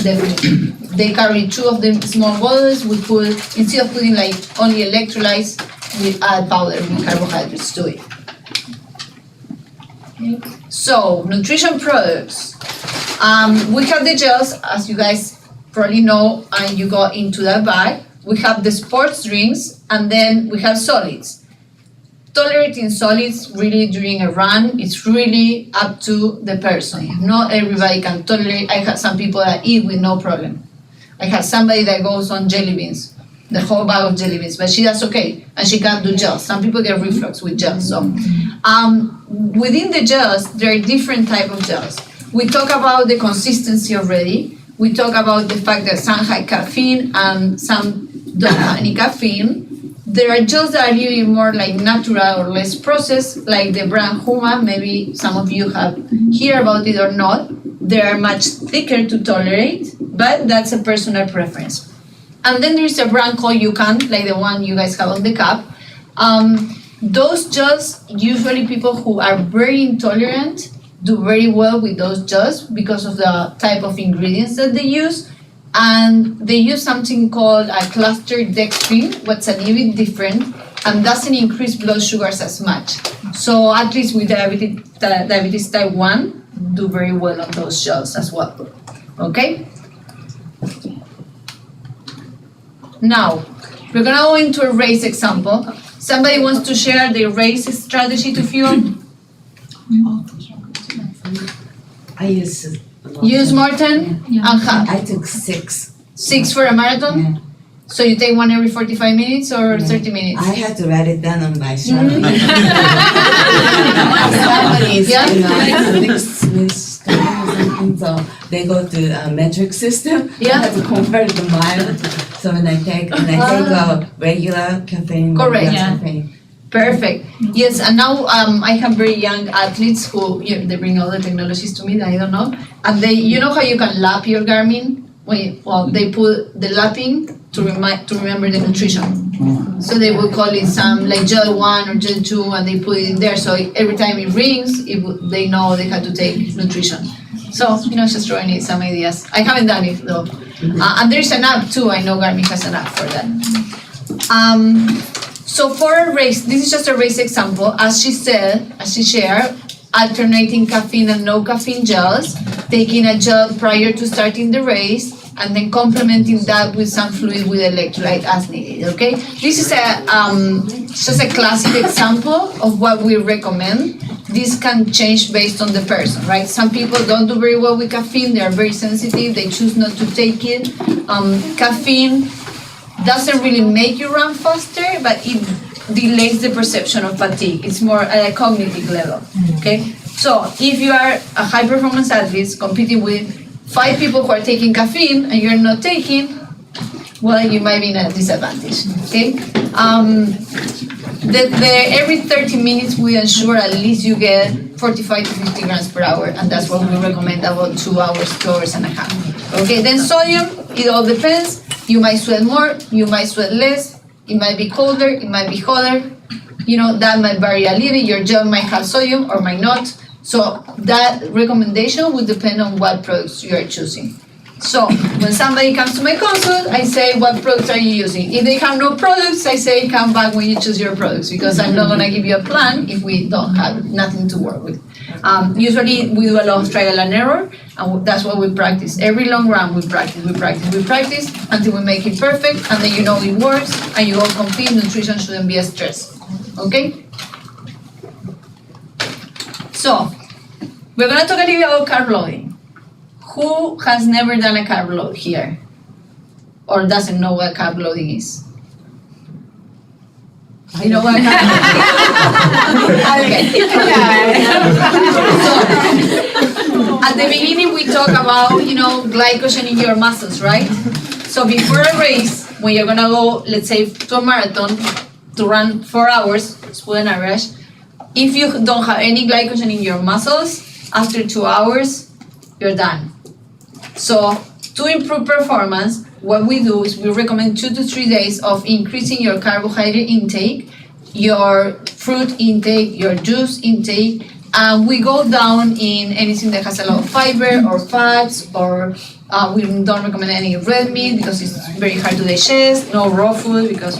definitely. They carry 2 of them small bottles. We put, instead of putting like only electrolytes, we add powder with carbohydrates to it. So, nutrition products. We have the gels, as you guys probably know, and you go into that bag. We have the sports drinks, and then we have solids. Tolerating solids really during a run, it's really up to the person. Not everybody can tolerate. I have some people that eat with no problem. I have somebody that goes on jelly beans, the whole bag of jelly beans, but she does okay, and she can't do gels. Some people get reflux with gels. So, within the gels, there are different type of gels. We talk about the consistency already. We talk about the fact that some have caffeine and some don't have any caffeine. There are gels that are a little bit more like natural or less processed, like the brand Huma. Maybe some of you have heard about it or not. They are much thicker to tolerate, but that's a personal preference. And then there's a brand called Yukan, like the one you guys have on the cup. Those gels, usually people who are very intolerant do very well with those gels because of the type of ingredients that they use. And they use something called a cluster dextrin, what's a little bit different, and doesn't increase blood sugars as much. So at least with diabetes type 1, do very well on those gels as well. Okay? Now, we're gonna go into a race example. Somebody wants to share their race strategy to fuel? I use Morten and how? I took 6. 6 for a marathon? Yeah. So you take one every 45 minutes or Yeah. 30 minutes? I had to write it down on my family. Families, Yeah. you know, mixed something, so they go to a metric system. Yeah. I have to convert the mile. So when I take a regular caffeine, Correct. regular Yeah. caffeine. Perfect. Yes, and now I have very young athletes who they bring all the technologies to me that I don't know, and they, you know how you can lap your Garmin? They put the lapping to remember the nutrition. So they will call it some like gel 1 or gel 2, and they put it in there. So every time it rings, they know they have to take nutrition. So just throwing in some ideas. I haven't done it though, and there's an app too. I know Garmin has an app for that. So for a race, this is just a race example. As she shared, alternating caffeine and no caffeine gels, taking a gel prior to starting the race, and then complementing that with some fluid with electrolyte as needed, okay? This is just a classic example of what we recommend. This can change based on the person, right? Some people don't do very well with caffeine, they are very sensitive, they choose not to take it. Caffeine doesn't really make you run faster, but it delays the perception of fatigue. It's more at a cognitive level, okay? So if you are a high performance athlete competing with 5 people who are taking caffeine and you're not taking, well, you might be in a disadvantage, okay? Every 30 minutes we ensure at least you get 45 to 50 grams per hour, and that's what we recommend, about 2 hours, 2 hours and a half. Okay, then sodium, it all depends. You might sweat more, you might sweat less, it might be colder, it might be hotter. That might vary a little bit. Your gel might have sodium or might not. So that recommendation would depend on what products you are choosing. So when somebody comes to my consult, I say, what products are you using? If they have no products, I say, come back when you choose your products, because I'm not gonna give you a plan if we don't have nothing to work with. Usually we do a lot of trial and error, and that's what we practice. Every long run we practice until we make it perfect, and then it works, and you all compete. Nutrition shouldn't be a stress, okay? So, we're gonna talk a little bit about carb loading. Who has never done a carb load here? Or doesn't know what carb loading is? You know what carb loading is? Okay. So, at the beginning we talk about, glycogen in your muscles, right? So before a race, when you're gonna go, let's say, to a marathon, to run 4 hours, let's put an average, if you don't have any glycogen in your muscles, after 2 hours, you're done. So to improve performance, what we do is we recommend 2 to 3 days of increasing your carbohydrate intake, your fruit intake, your juice intake, We go down in anything that has a lot of fiber or fats, or we don't recommend any red meat because it's very hard to digest. No raw food because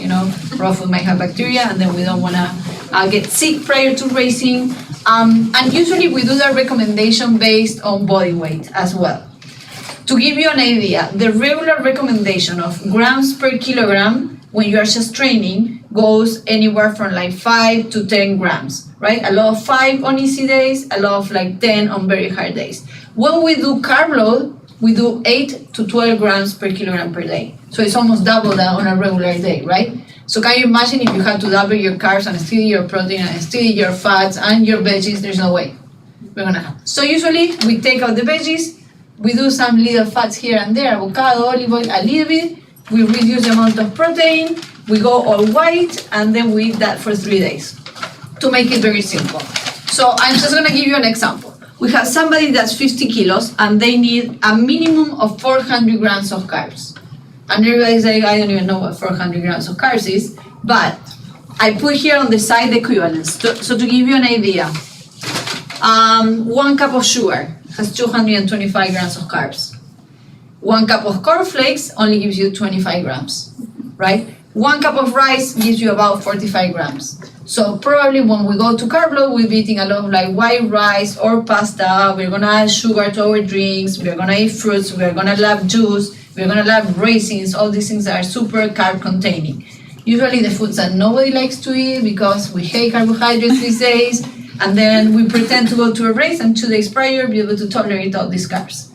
raw food might have bacteria, and then we don't want to get sick prior to racing. And usually we do that recommendation based on body weight as well. To give you an idea, the regular recommendation of grams per kilogram when you are just training goes anywhere from like 5 to 10 grams, right? A lot of 5 on easy days, a lot of like 10 on very hard days. When we do carb load, we do 8 to 12 grams per kilogram per day. So it's almost double that on a regular day, right? So can you imagine if you had to double your carbs and still your protein and still your fats and your veggies? There's no way we're gonna have. So usually we take out the veggies, we do some little fats here and there, avocado, olive oil, a little bit. We reduce the amount of protein, we go all white, and then we eat that for 3 days to make it very simple. So I'm just gonna give you an example. We have somebody that's 50 kilos and they need a minimum of 400 grams of carbs. And everybody's like, I don't even know what 400 grams of carbs is, but I put here on the side the equivalents. So to give you an idea, 1 cup of sugar has 225 grams of carbs. 1 cup of cornflakes only gives you 25 grams, right? 1 cup of rice gives you about 45 grams. So probably when we go to carb load, we'll be eating a lot of like white rice or pasta. We're gonna add sugar to our drinks. We're gonna eat fruits. We're gonna love juice. We're gonna love raisins. All these things that are super carb containing. Usually the foods that nobody likes to eat because we hate carbohydrates these days. And then we pretend to go to a race and 2 days prior be able to tolerate all these carbs.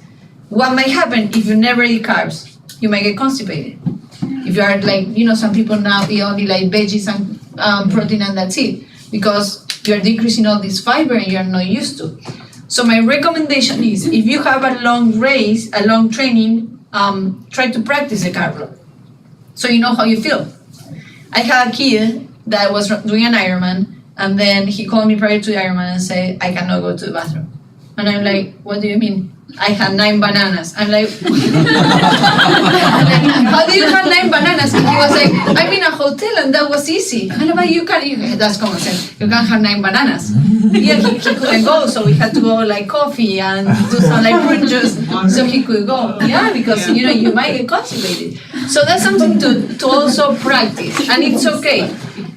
What might happen if you never eat carbs? You might get constipated. If you are like, some people now eat only like veggies and protein and that's it, because you're decreasing all this fiber and you're not used to. So my recommendation is, if you have a long race, a long training, try to practice the carb load, so you know how you feel. I had a kid that was doing an Ironman, and then he called me prior to the Ironman and said, I cannot go to the bathroom. And I'm like, what do you mean? I had 9 bananas. I'm like, how do you have 9 bananas? And he was like, I'm in a hotel and that was easy. And I'm like, that's common sense. You can't have 9 bananas. Yeah, he couldn't go, so we had to go like coffee and do some like fruit juice so he could go. Yeah, because you might get constipated. So that's something to also practice, and it's okay.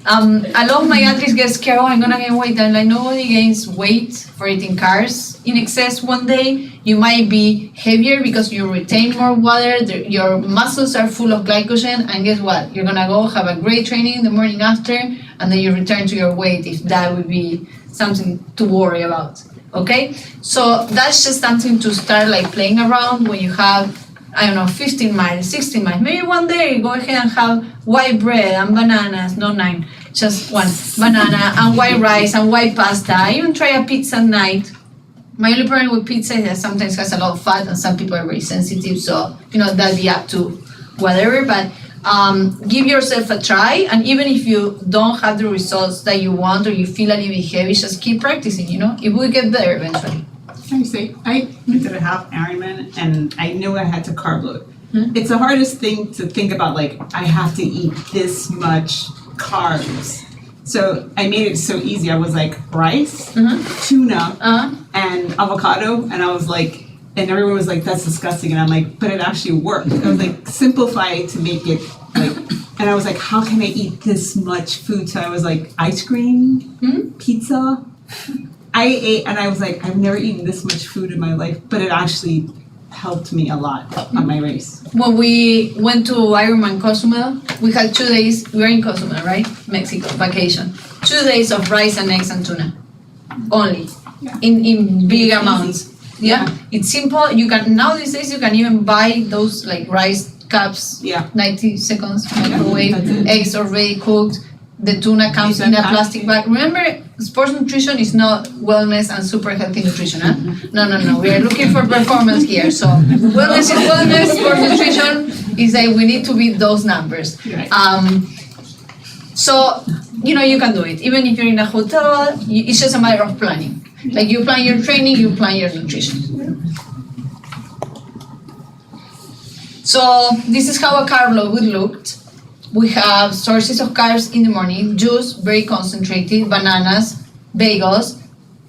A lot of my athletes get scared, I'm gonna gain weight. I'm like, nobody gains weight for eating carbs in excess one day. You might be heavier because you retain more water, your muscles are full of glycogen, and guess what? You're gonna go have a great training in the morning after, and then you return to your weight, if that would be something to worry about, okay? So that's just something to start like playing around when you have, 15 miles, 16 miles. Maybe one day go ahead and have white bread and bananas, not 9, just 1 banana and white rice and white pasta. Even try a pizza at night. My only problem with pizza is that sometimes it has a lot of fat and some people are very sensitive, so that'll be up to whatever, but give yourself a try, and even if you don't have the results that you want or you feel a little bit heavy, just keep practicing, it will get better eventually. Can I say, I did a half Ironman and I knew I had to carb load. It's the hardest thing to think about, like, I have to eat this much carbs. So I made it so easy. I was like rice, tuna, and avocado, and I was like, and everyone was like, that's disgusting, and I'm like, but it actually worked. I was like, simplify it to make it like, and I was like, how can I eat this much food? So I was like, ice cream, pizza. I ate, and I was like, I've never eaten this much food in my life, but it actually helped me a lot on my race. When we went to Ironman Cozumel, we had 2 days, we were in Cozumel, right? Mexico, vacation. 2 days of rice and eggs and tuna, only, in big amounts. Yeah, it's simple. You can, now these days, you can even buy those like rice cups, 90 seconds microwave, eggs already cooked. The tuna comes in a plastic bag. Remember, sports nutrition is not wellness and super healthy nutrition, huh? No. We are looking for performance here. So wellness is wellness, sports nutrition is like we need to beat those numbers. So, you can do it. Even if you're in a hotel, it's just a matter of planning. Like you plan your training, you plan your nutrition. So this is how a carb load would look. We have sources of carbs in the morning, juice, very concentrated, bananas, bagels,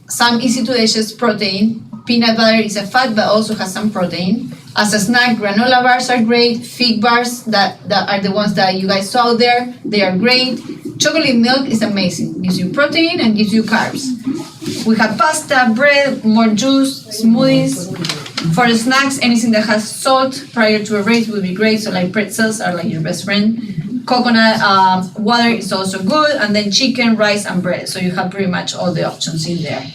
some easy to digest protein. Peanut butter is a fat but also has some protein. As a snack, granola bars are great. Fig bars that are the ones that you guys saw there, they are great. Chocolate milk is amazing. Gives you protein and gives you carbs. We have pasta, bread, more juice, smoothies. For the snacks, anything that has salt prior to a race would be great. So like pretzels are like your best friend. Coconut water is also good. And then chicken, rice, and bread. So you have pretty much all the options in there.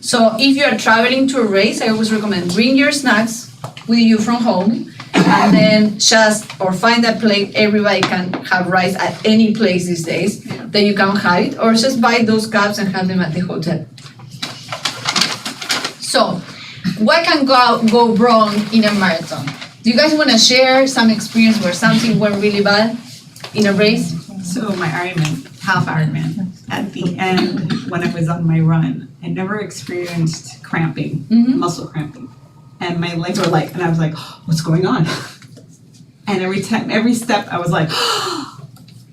So if you are traveling to a race, I always recommend bring your snacks with you from home. And then find a plate. Everybody can have rice at any place these days that you can have it. Or just buy those cups and have them at the hotel. So, what can go wrong in a marathon? Do you guys want to share some experience where something went really bad in a race? So my Ironman, half Ironman, at the end when I was on my run, I never experienced cramping, muscle cramping. And my legs were like, and I was like, what's going on? And every step I was like,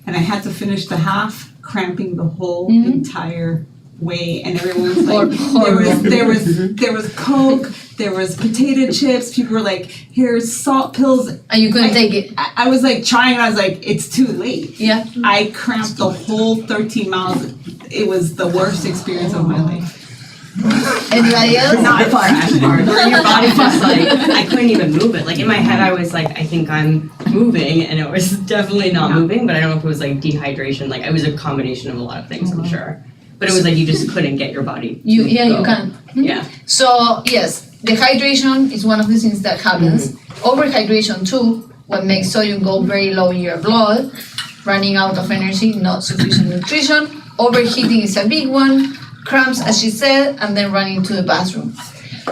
and I had to finish the half, cramping the whole entire way, and everyone was like, there was Coke, there was potato chips, people were like, here's salt pills. And you couldn't take it. I was like trying, I was like, it's too late. Yeah. I cramped the whole 13 miles. It was the worst experience of my life. Anybody else? Not crash hard, where your body was like, I couldn't even move it. Like in my head, I was like, I think I'm moving, and it was definitely not moving, but I don't know if it was like dehydration. Like it was a combination of a lot of things, I'm sure. But it was like you just couldn't get your body. You can. Yeah. So yes, dehydration is one of the things that happens. Overhydration too, what makes sodium go very low in your blood, running out of energy, not sufficient nutrition. Overheating is a big one. Cramps, as she said, and then running to the bathroom.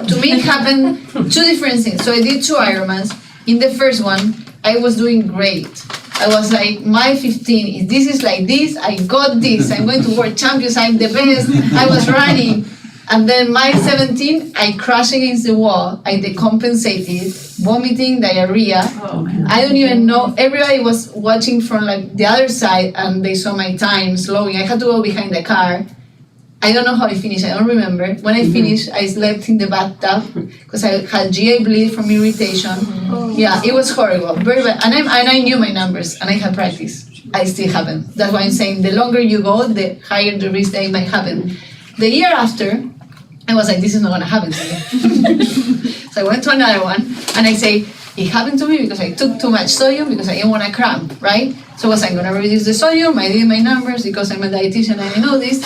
To me, it happened two different things. So I did 2 Ironmans. In the first one, I was doing great. I was like, my 15, if this is like this, I got this. I'm going to World Champions, I'm the best. I was running. And then my 17, I crashed against the wall. I decompensated, vomiting, diarrhea. I don't even know. Everybody was watching from like the other side, and they saw my time slowing. I had to go behind the car. I don't know how I finished, I don't remember. When I finished, I slept in the bathtub because I had GI bleed from irritation. Yeah, it was horrible, very bad. And I knew my numbers, and I had practice. I still haven't. That's why I'm saying the longer you go, the higher the risk that it might happen. The year after, I was like, this is not gonna happen to me. So I went to another one, and I say, it happened to me because I took too much sodium because I didn't want to cramp, right? So was I gonna reduce the sodium? I did my numbers because I'm a dietitian and I know this.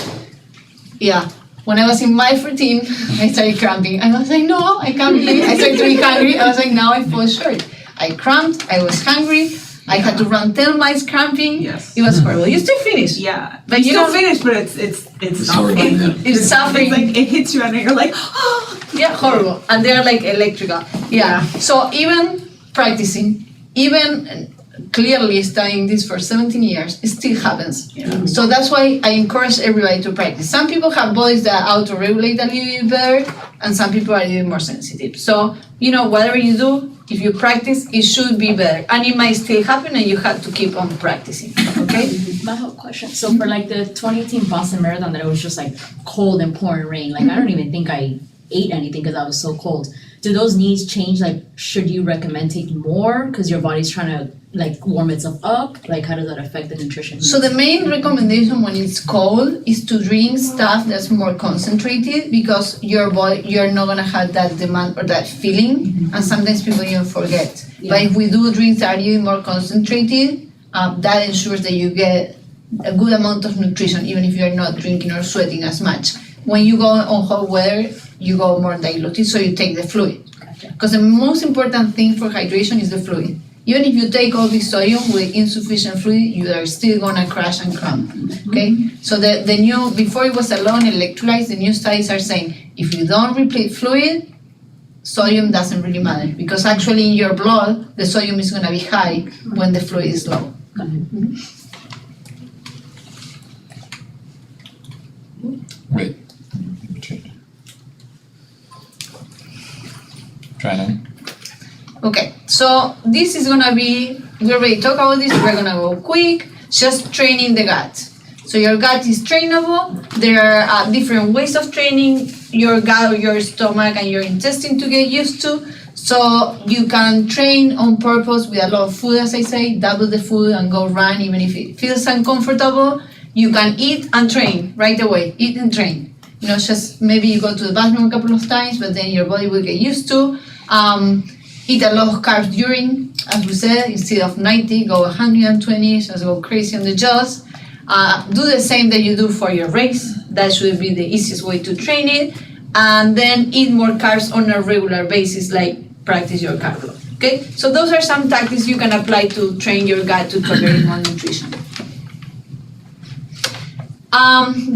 Yeah, when I was in my 14, I started cramping. I was like, no, I can't believe it. I started to be hungry. I was like, now I fall short. I cramped, I was hungry, I had to run 10 miles cramping. Yes. It was horrible. You still finished. Yeah, But you still know, finished, but it's Sorry not. about that. it's suffering. It's like it hits you and you're like, oh. Yeah, horrible. And they're like electrical. Yeah. So even practicing, even clearly studying this for 17 years, it still happens. Yeah. So that's why I encourage everybody to practice. Some people have bodies that auto-regulate a little bit better, and some people are a little more sensitive. So, you know, whatever you do, if you practice, it should be better. And it might still happen, and you have to keep on practicing, okay? I have a question. So for like the 2018 Boston Marathon, that it was just like cold and pouring rain. Like I don't even think I ate anything because I was so cold. Do those needs change? Like, should you recommend taking more because your body's trying to like warm itself up? Like, how does that affect the nutrition? So the main recommendation when it's cold is to drink stuff that's more concentrated because your body, you're not gonna have that demand or that feeling, and sometimes people even forget. Yeah. But if we do drinks that are even more concentrated, that ensures that you get a good amount of nutrition even if you're not drinking or sweating as much. When you go on hot weather, you go more diluted, so you take the fluid. Because the most important thing for hydration is the fluid. Even if you take all this sodium with insufficient fluid, you are still gonna crash and cramp, okay? So the new, before it was allowed electrolytes, the new studies are saying, if you don't replete fluid, sodium doesn't really matter, because actually in your blood, the sodium is gonna be high when the fluid is low. Wait. Try now. Okay, so this is gonna be, we already talked about this, we're gonna go quick, just training the gut. So your gut is trainable, there are different ways of training. your gut, your stomach, and your intestine to get used to. So you can train on purpose with a lot of food, as I say, double the food and go run even if it feels uncomfortable. You can eat and train right away, eat and train. Just maybe you go to the bathroom a couple of times, but then your body will get used to. Eat a lot of carbs during, as we said, instead of 90, go 120, just go crazy on the jaws. Do the same that you do for your race. That should be the easiest way to train it. And then eat more carbs on a regular basis, like practice your carb load. Okay, so those are some tactics you can apply to train your gut to tolerate malnutrition.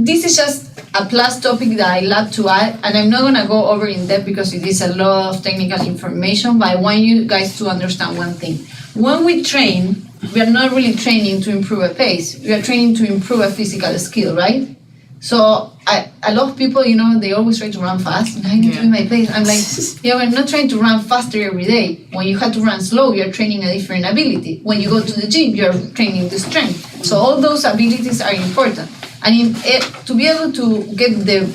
This is just a plus topic that I love to add, and I'm not gonna go over in depth because it is a lot of technical information, but I want you guys to understand one thing. When we train, we are not really training to improve a pace, we are training to improve a physical skill, right? So a lot of people, they always try to run fast, and I need to be my pace. I'm like, yeah, we're not trying to run faster every day. When you have to run slow, you're training a different ability. When you go to the gym, you're training the strength. So all those abilities are important. And to be able to get the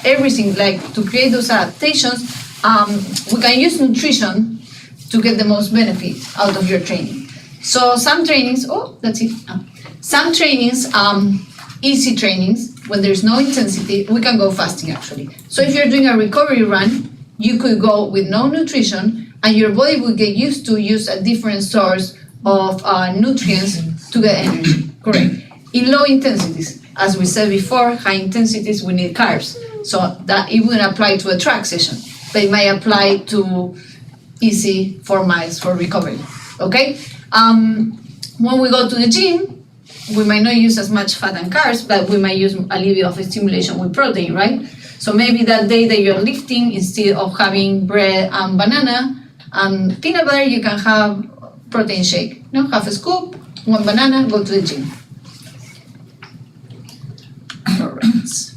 everything, like to create those adaptations, we can use nutrition to get the most benefit out of your training. So some trainings, some trainings, easy trainings, when there's no intensity, we can go fasting actually. So if you're doing a recovery run, you could go with no nutrition and your body will get used to use a different source of nutrients to get energy, correct? In low intensities, as we said before, high intensities, we need carbs. So that it wouldn't apply to a track session, but it might apply to easy 4 miles for recovery, okay? When we go to the gym, we might not use as much fat and carbs, but we might use a little bit of a stimulation with protein, right? So maybe that day that you're lifting, instead of having bread and banana and peanut butter, you can have protein shake. Half a scoop, 1 banana, go to the gym. Correct.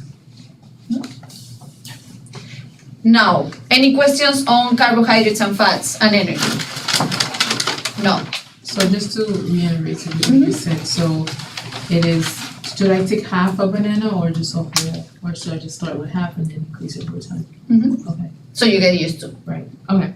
Now, any questions on carbohydrates and fats and energy? No. So just to reiterate what you said, so it is, should I take half a banana or just a whole? Or should I just start with half and then increase it over time? Mm-hmm. Okay, So you get used to. right, okay.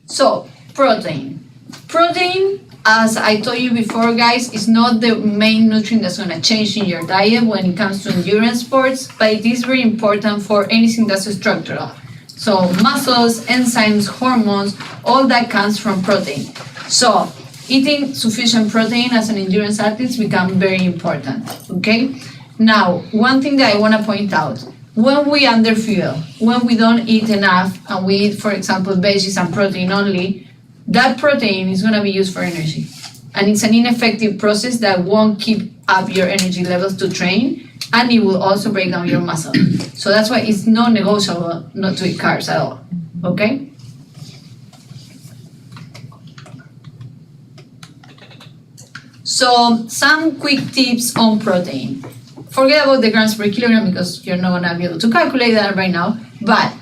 So, protein. Protein, as I told you before, guys, is not the main nutrient that's going to change in your diet when it comes to endurance sports, but it is very important for anything that's structural. So muscles, enzymes, hormones, all that comes from protein. So eating sufficient protein as an endurance athlete becomes very important, okay? Now, one thing that I want to point out, when we underfuel, when we don't eat enough and we eat, for example, veggies and protein only, that protein is going to be used for energy. And it's an ineffective process that won't keep up your energy levels to train, and it will also break down your muscle. So that's why it's non-negotiable not to eat carbs at all, okay? So some quick tips on protein. Forget about the grams per kilogram because you're not gonna be able to calculate that right now, but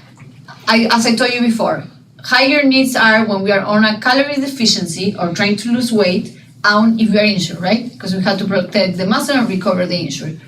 as I told you before, higher needs are when we are on a calorie deficiency or trying to lose weight, and if we are injured, right? Because we have to protect the muscle and recover the injury.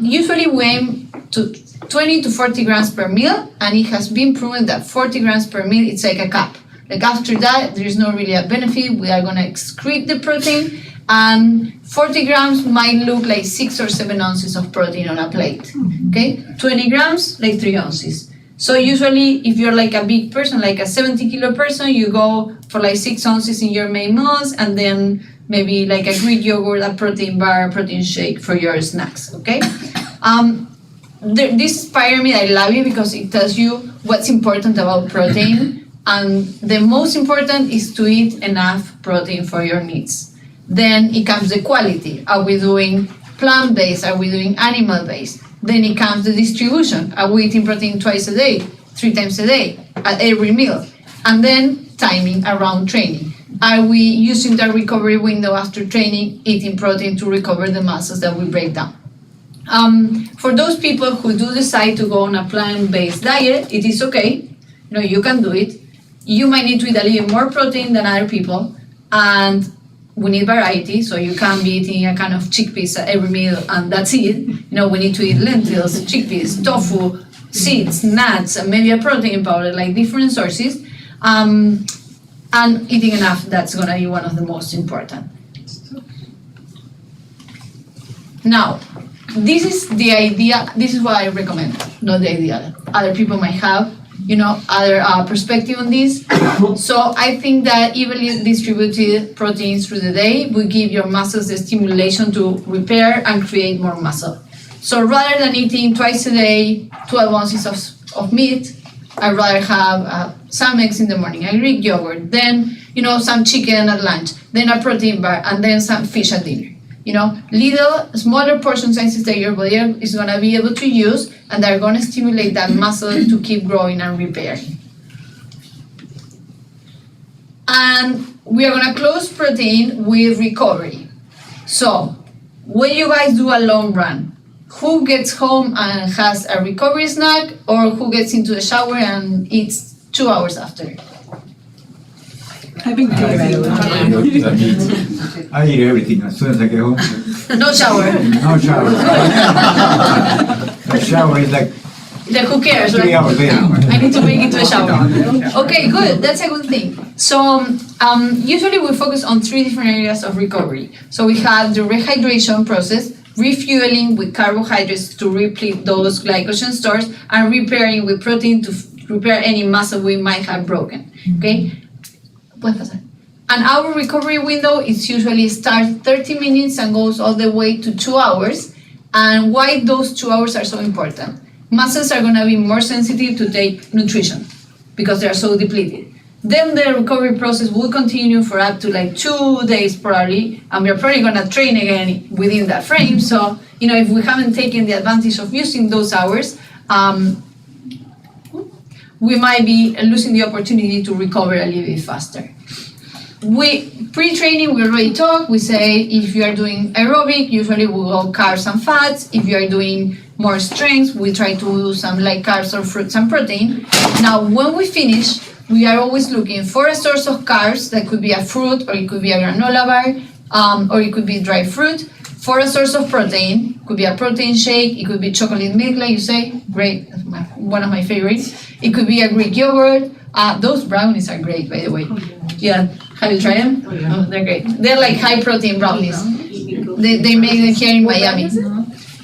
Usually we aim to 20 to 40 grams per meal, and it has been proven that 40 grams per meal, it's like a cap. Like after that, there is no really a benefit. We are gonna excrete the protein, and 40 grams might look like 6 or 7 ounces of protein on a plate, okay? 20 grams, like 3 ounces. So usually if you're like a big person, like a 70-kilo person, you go for like 6 ounces in your main meals, and then maybe like a Greek yogurt, a protein bar, a protein shake for your snacks, okay? This pyramid, I love it because it tells you what's important about protein, and the most important is to eat enough protein for your needs. Then it comes the quality. Are we doing plant-based? Are we doing animal-based? Then it comes the distribution. Are we eating protein twice a day, 3 times a day, at every meal? And then timing around training. Are we using the recovery window after training, eating protein to recover the muscles that we break down? For those people who do decide to go on a plant-based diet, it is okay. You can do it. You might need to eat a little more protein than other people, and we need variety, so you can't be eating a kind of chickpeas at every meal and that's it. You know, we need to eat lentils, chickpeas, tofu, seeds, nuts, and maybe a protein powder, like different sources. And eating enough, that's gonna be one of the most important. Now, this is the idea, this is what I recommend, not the idea. Other people might have, you know, other perspective on this. So I think that evenly distributed proteins through the day will give your muscles the stimulation to repair and create more muscle. So rather than eating twice a day, 12 ounces of meat, I'd rather have some eggs in the morning, a Greek yogurt, then, you know, some chicken at lunch, then a protein bar, and then some fish at dinner. You know, little, smaller portion sizes that your body is gonna be able to use, and they're gonna stimulate that muscle to keep growing and repairing. And we are gonna close protein with recovery. So, when you guys do a long run, who gets home and has a recovery snack, or who gets into the shower and eats 2 hours after? I've been doing I eat everything as soon as I get home. No shower. No shower. The shower is like Like who cares, 3 right? hours later. I need to make it to a shower. Okay, good. That's a good thing. So usually we focus on 3 different areas of recovery. So we have the rehydration process, refueling with carbohydrates to replete those glycogen stores, and repairing with protein to repair any muscle we might have broken. Okay? Puedes pasar. And our recovery window is usually starts 30 minutes and goes all the way to 2 hours. And why those 2 hours are so important? Muscles are going to be more sensitive to take nutrition because they are so depleted. Then the recovery process will continue for up to like 2 days probably, and we're probably going to train again within that frame. So, you know, if we haven't taken the advantage of using those hours, we might be losing the opportunity to recover a little bit faster. Pre-training, we already talked. We say if you are doing aerobic, usually we go carbs and fats. If you are doing more strength, we try to do some light carbs or fruits and protein. Now, when we finish, we are always looking for a source of carbs. That could be a fruit, or it could be a granola bar, or it could be dry fruit. For a source of protein, it could be a protein shake. It could be chocolate milk, like you say. Great, that's one of my favorites. It could be a Greek yogurt. Those brownies are great, by the way. Yeah, have you tried them? Oh, they're great. They're like high protein brownies. They make them here in Miami.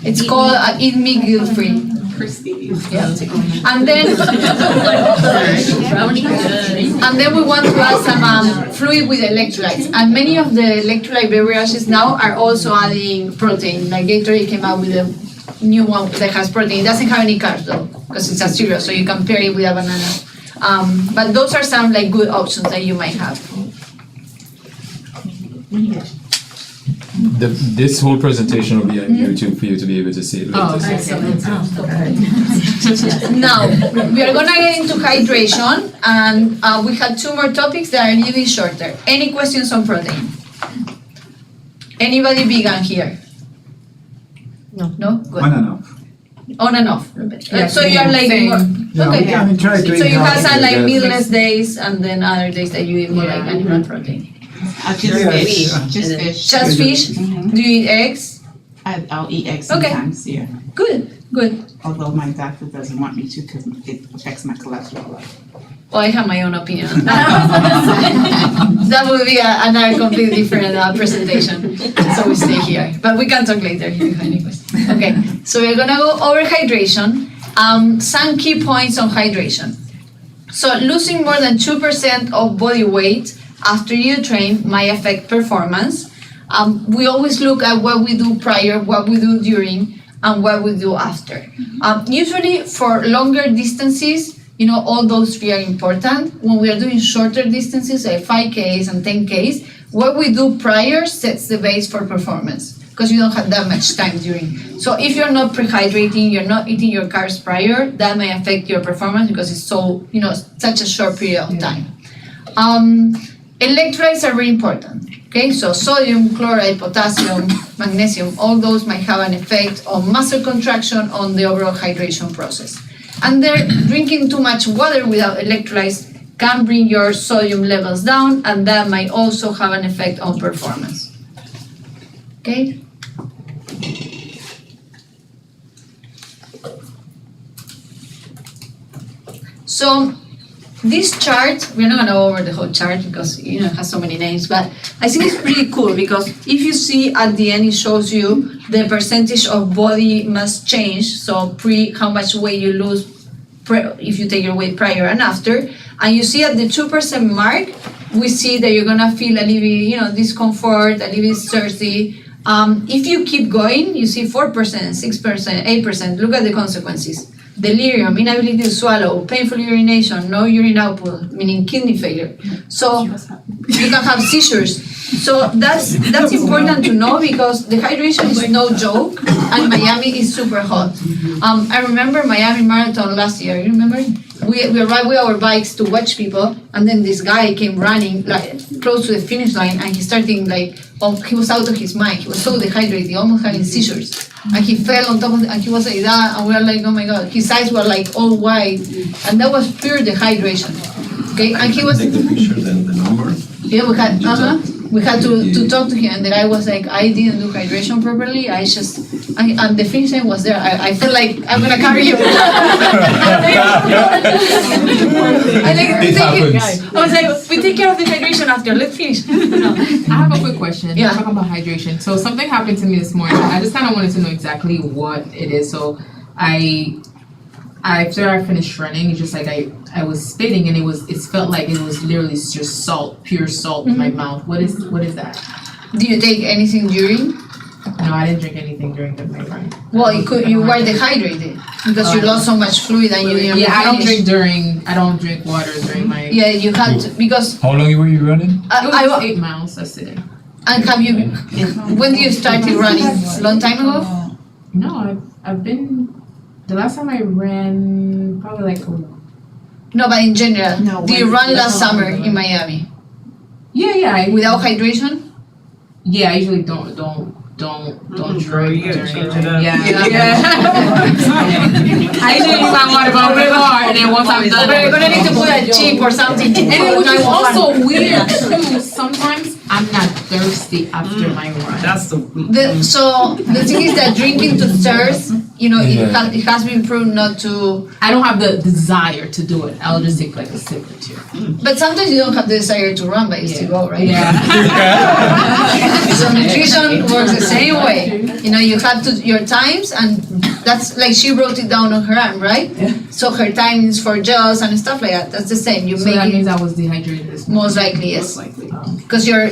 It's called Eat Me Guilt Free. Yeah. And then we want to add some fluid with electrolytes. And many of the electrolyte beverages now are also adding protein. Like Gatorade came out with a new one that has protein. It doesn't have any carbs though, because it's a cereal, so you can pair it with a banana. But those are some like good options that you might have. This whole presentation will be on YouTube for you to be able to see it later. Now, we are gonna get into hydration, and we have 2 more topics that are a little bit shorter. Any questions on protein? Anybody vegan here? No? Good. On and off. On and off. Yeah, So you are like same. more, Yeah, okay. I try to So eat you have some like healthy, meatless days, and then other days that you eat more like animal protein. Just Yes. fish. Just fish. Just fish? Do you eat eggs? I'll eat eggs Okay. sometimes, yeah. Good, good. Although my doctor doesn't want me to because it affects my cholesterol. Well, I have my own opinion on that. That would be another completely different presentation. So we stay here. But we can talk later if you have any questions. Okay, so we're gonna go over hydration. Some key points on hydration. So losing more than 2% of body weight after you train might affect performance. We always look at what we do prior, what we do during, and what we do after. Usually for longer distances, you know, all those 3 are important. When we are doing shorter distances, like 5Ks and 10Ks, what we do prior sets the base for performance because you don't have that much time during. So if you're not prehydrating, you're not eating your carbs prior, that may affect your performance because it's so, you know, such a short period of time. Electrolytes are very important. Okay, so sodium, chloride, potassium, magnesium, all those might have an effect on muscle contraction on the overall hydration process. And drinking too much water without electrolytes can bring your sodium levels down, and that might also have an effect on performance. Okay? So this chart, we're not gonna go over the whole chart because it has so many names, but I think it's pretty cool because if you see at the end, it shows you the percentage of body mass change, so how much weight you lose if you take your weight prior and after, and you see at the 2% mark, we see that you're gonna feel a little bit, discomfort, a little bit thirsty. If you keep going, you see 4%, 6%, 8%, look at the consequences. Delirium, inability to swallow, painful urination, no urine output, meaning kidney failure. So you can have seizures. So that's important to know because dehydration is no joke, and Miami is super hot. I remember Miami Marathon last year. You remember? We arrived with our bikes to watch people, and then this guy came running close to the finish line, and he started he was out of his mind. He was so dehydrated, almost having seizures. And he fell on top of and he was like that, and we were like, oh my god, his eyes were like all white, and that was pure dehydration. Okay, and he was. Take the picture, then the number. Yeah, we had to talk to him, and the guy was like, I didn't do hydration properly. And the finish line was there. I felt like I'm gonna carry you. I was like, we take care of the hydration after. Let's finish. I have a quick question. Yeah. Talking about hydration. So something happened to me this morning. I just kind of wanted to know exactly what it is. So after I finished running, it's just like I was spitting, and it felt like it was literally just salt, pure salt in my mouth. What is that? Do you take anything during? No, I didn't drink anything during my run. Well, you were dehydrated because you lost so much fluid and you didn't. Yeah, I don't drink water during my. Yeah, you had to because. How long were you running? It was 8 miles. That's it. And have you? When did you start running? A long time ago? No, I've been. The last time I ran, probably like. No, but in general, do you run last summer in Miami? Yeah. Without hydration? Yeah, I usually don't drink during. Yeah. I usually use my water bottle really hard, and then once I'm done, we're gonna need to put a chip or something. And it was also weird too. Sometimes I'm not thirsty after my run. That's So the thing is that drinking to thirst, it has been proved not to. I don't have the desire to do it. I'll just take like a sip or two. But sometimes you don't have the desire to run, but you still go, right? Yeah. So nutrition works the same way. You have your times, and that's like she wrote it down on her arm, right? Yeah. So her timings for gels and stuff like that. That's the same. So that means I was dehydrated this morning. Most likely, yes. Because your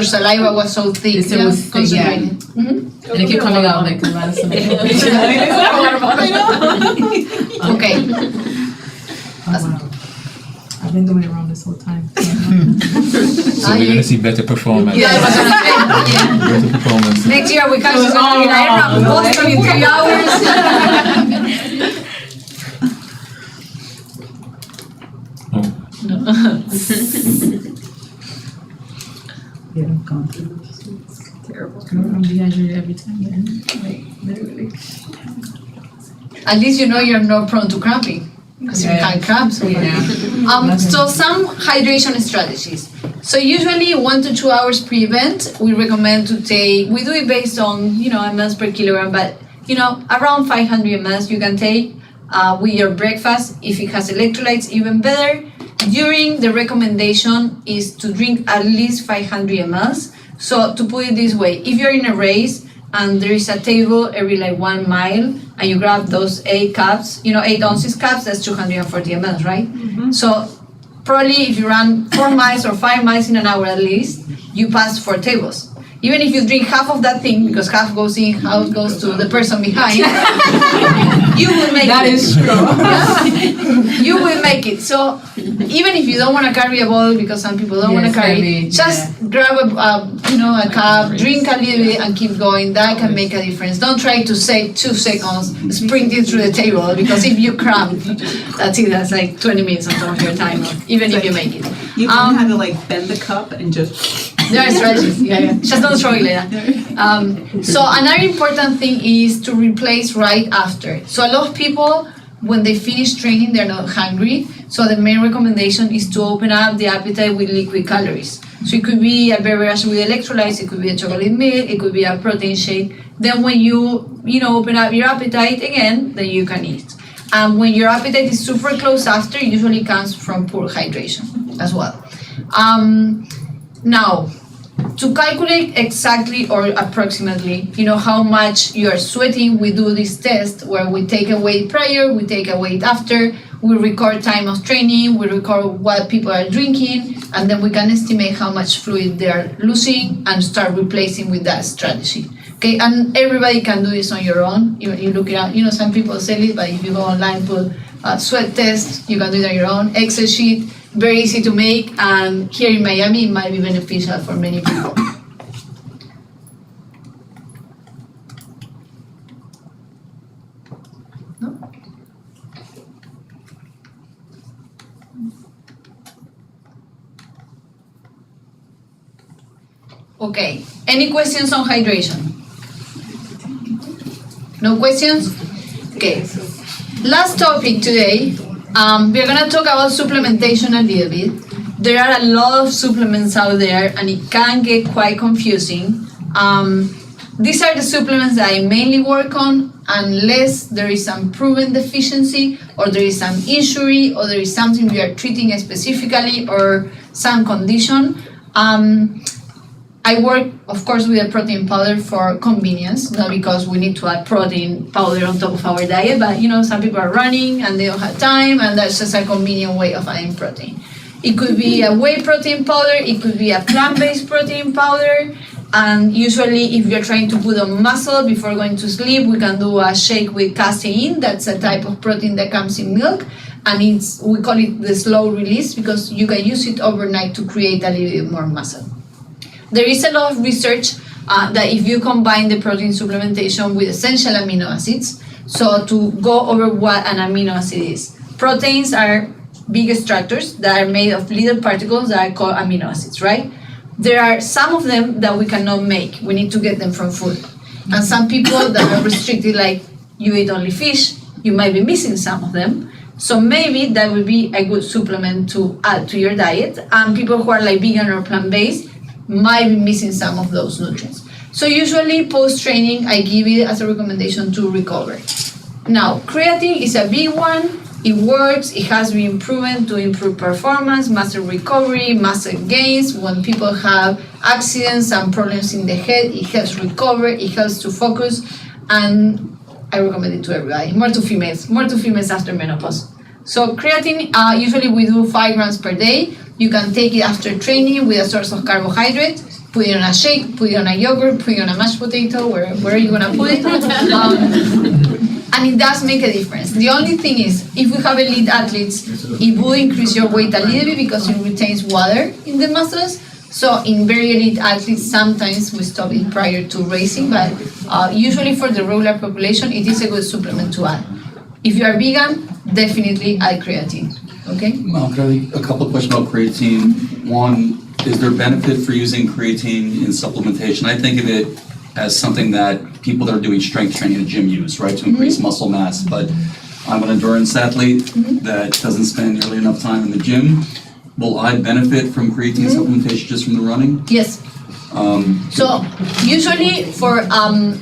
saliva was so thick. It was thick, yeah. Mm-hmm. And it kept coming out like a lot of stuff. Okay. Oh, wow. I've been doing it wrong this whole time. So we're gonna see better performance. Yeah, I was gonna say, yeah. Better performance. Next year we can just go in Iron Boston in 3 hours. I'm dehydrated every time, man. Literally. At least you're not prone to cramping. Because you had cramps. So some hydration strategies. So usually 1 to 2 hours pre-event, we recommend to take, we do it based on, mls per kilogram, but, around 500 mls you can take with your breakfast. If it has electrolytes, even better. During the recommendation is to drink at least 500 mls. So to put it this way, if you're in a race and there is a table every 1 mile and you grab those 8 cups, 8 ounces cups, that's 240 mls, right? Mm-hmm. So probably if you run 4 miles or 5 miles in an hour at least, you pass 4 tables. Even if you drink half of that thing, because half goes in, half goes to the person behind, you will make it. That is true. You will make it. So even if you don't want to carry a bottle, because some people don't want to carry, just grab a cup, drink a little bit, and keep going. That can make a difference. Don't try to save 2 seconds, sprinting through the table, because if you cramp, that's it. That's like 20 minutes on top of your timer, even if you make it. You can kind of bend the cup and just. There are strategies, yeah. Just don't throw it like that. So another important thing is to replace right after. So a lot of people when they finish training, they're not hungry. So the main recommendation is to open up the appetite with liquid calories. So it could be a beverage with electrolytes, it could be a chocolate milk, it could be a protein shake. Then when you open up your appetite again, then you can eat. And when your appetite is super close after, it usually comes from poor hydration as well. Now, to calculate exactly or approximately, how much you are sweating, we do this test where we take a weight prior, we take a weight after, we record time of training, we record what people are drinking, and then we can estimate how much fluid they are losing and start replacing with that strategy. Okay, and everybody can do this on your own. You look it up, some people sell it, but if you go online, put sweat test, you can do it on your own. Excel sheet, very easy to make, and here in Miami, it might be beneficial for many people. No? Okay, any questions on hydration? No questions? Okay. Last topic today, we're gonna talk about supplementation a little bit. There are a lot of supplements out there and it can get quite confusing. These are the supplements that I mainly work on unless there is some proven deficiency or there is some injury or there is something we are treating specifically or some condition. I work, of course, with a protein powder for convenience, not because we need to add protein powder on top of our diet, but some people are running and they don't have time, and that's just a convenient way of adding protein. It could be a whey protein powder, it could be a plant-based protein powder, and usually if you're trying to put on muscle before going to sleep, we can do a shake with casein. That's a type of protein that comes in milk, and we call it the slow release because you can use it overnight to create a little bit more muscle. There is a lot of research that if you combine the protein supplementation with essential amino acids, so to go over what an amino acid is. Proteins are big structures that are made of little particles that are called amino acids, right? There are some of them that we cannot make. We need to get them from food. And some people that are restricted, like you eat only fish, you might be missing some of them. So maybe that would be a good supplement to add to your diet. And people who are like vegan or plant-based might be missing some of those nutrients. So usually post-training, I give it as a recommendation to recover. Now, creatine is a big one. It works, it has been proven to improve performance, muscle recovery, muscle gains. When people have accidents and problems in the head, it helps recover, it helps to focus, and I recommend it to everybody. More to females after menopause. So creatine, usually we do 5 grams per day. You can take it after training with a source of carbohydrate, put it on a shake, put it on a yogurt, put it on a mashed potato, where you're gonna put it. And it does make a difference. The only thing is, if we have elite athletes, it will increase your weight a little bit because it retains water in the muscles. So in very elite athletes, sometimes we stop it prior to racing, but usually for the regular population, it is a good supplement to add. If you are vegan, definitely add creatine. Okay? A couple of questions about creatine. One, is there benefit for using creatine in supplementation? I think of it as something that people that are doing strength training in the gym use, right, to increase muscle mass. But I'm an endurance athlete that doesn't spend nearly enough time in the gym. Will I benefit from creatine supplementation just from the running? Yes. So usually for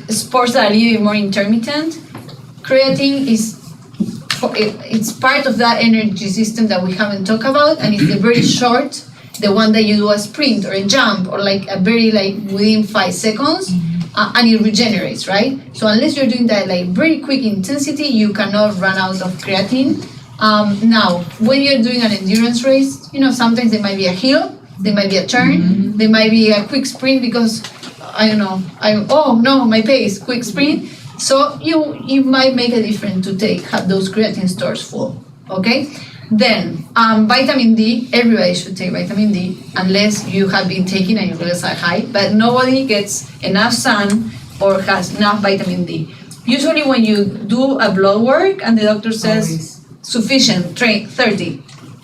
sports that are a little bit more intermittent, creatine it's part of that energy system that we haven't talked about, and it's the very short, the one that you do a sprint or a jump or like a very within 5 seconds, and it regenerates, right? So unless you're doing that very quick intensity, you cannot run out of creatine. Now, when you're doing an endurance race, sometimes there might be a hill, there might be a turn, there might be a quick sprint because my pace, quick sprint. So you might make a difference to have those creatine stores full, okay? Then vitamin D, everybody should take vitamin D unless you have been taking and your levels are high, but nobody gets enough sun or has enough vitamin D. Usually when you do a blood work and the doctor says sufficient, 30,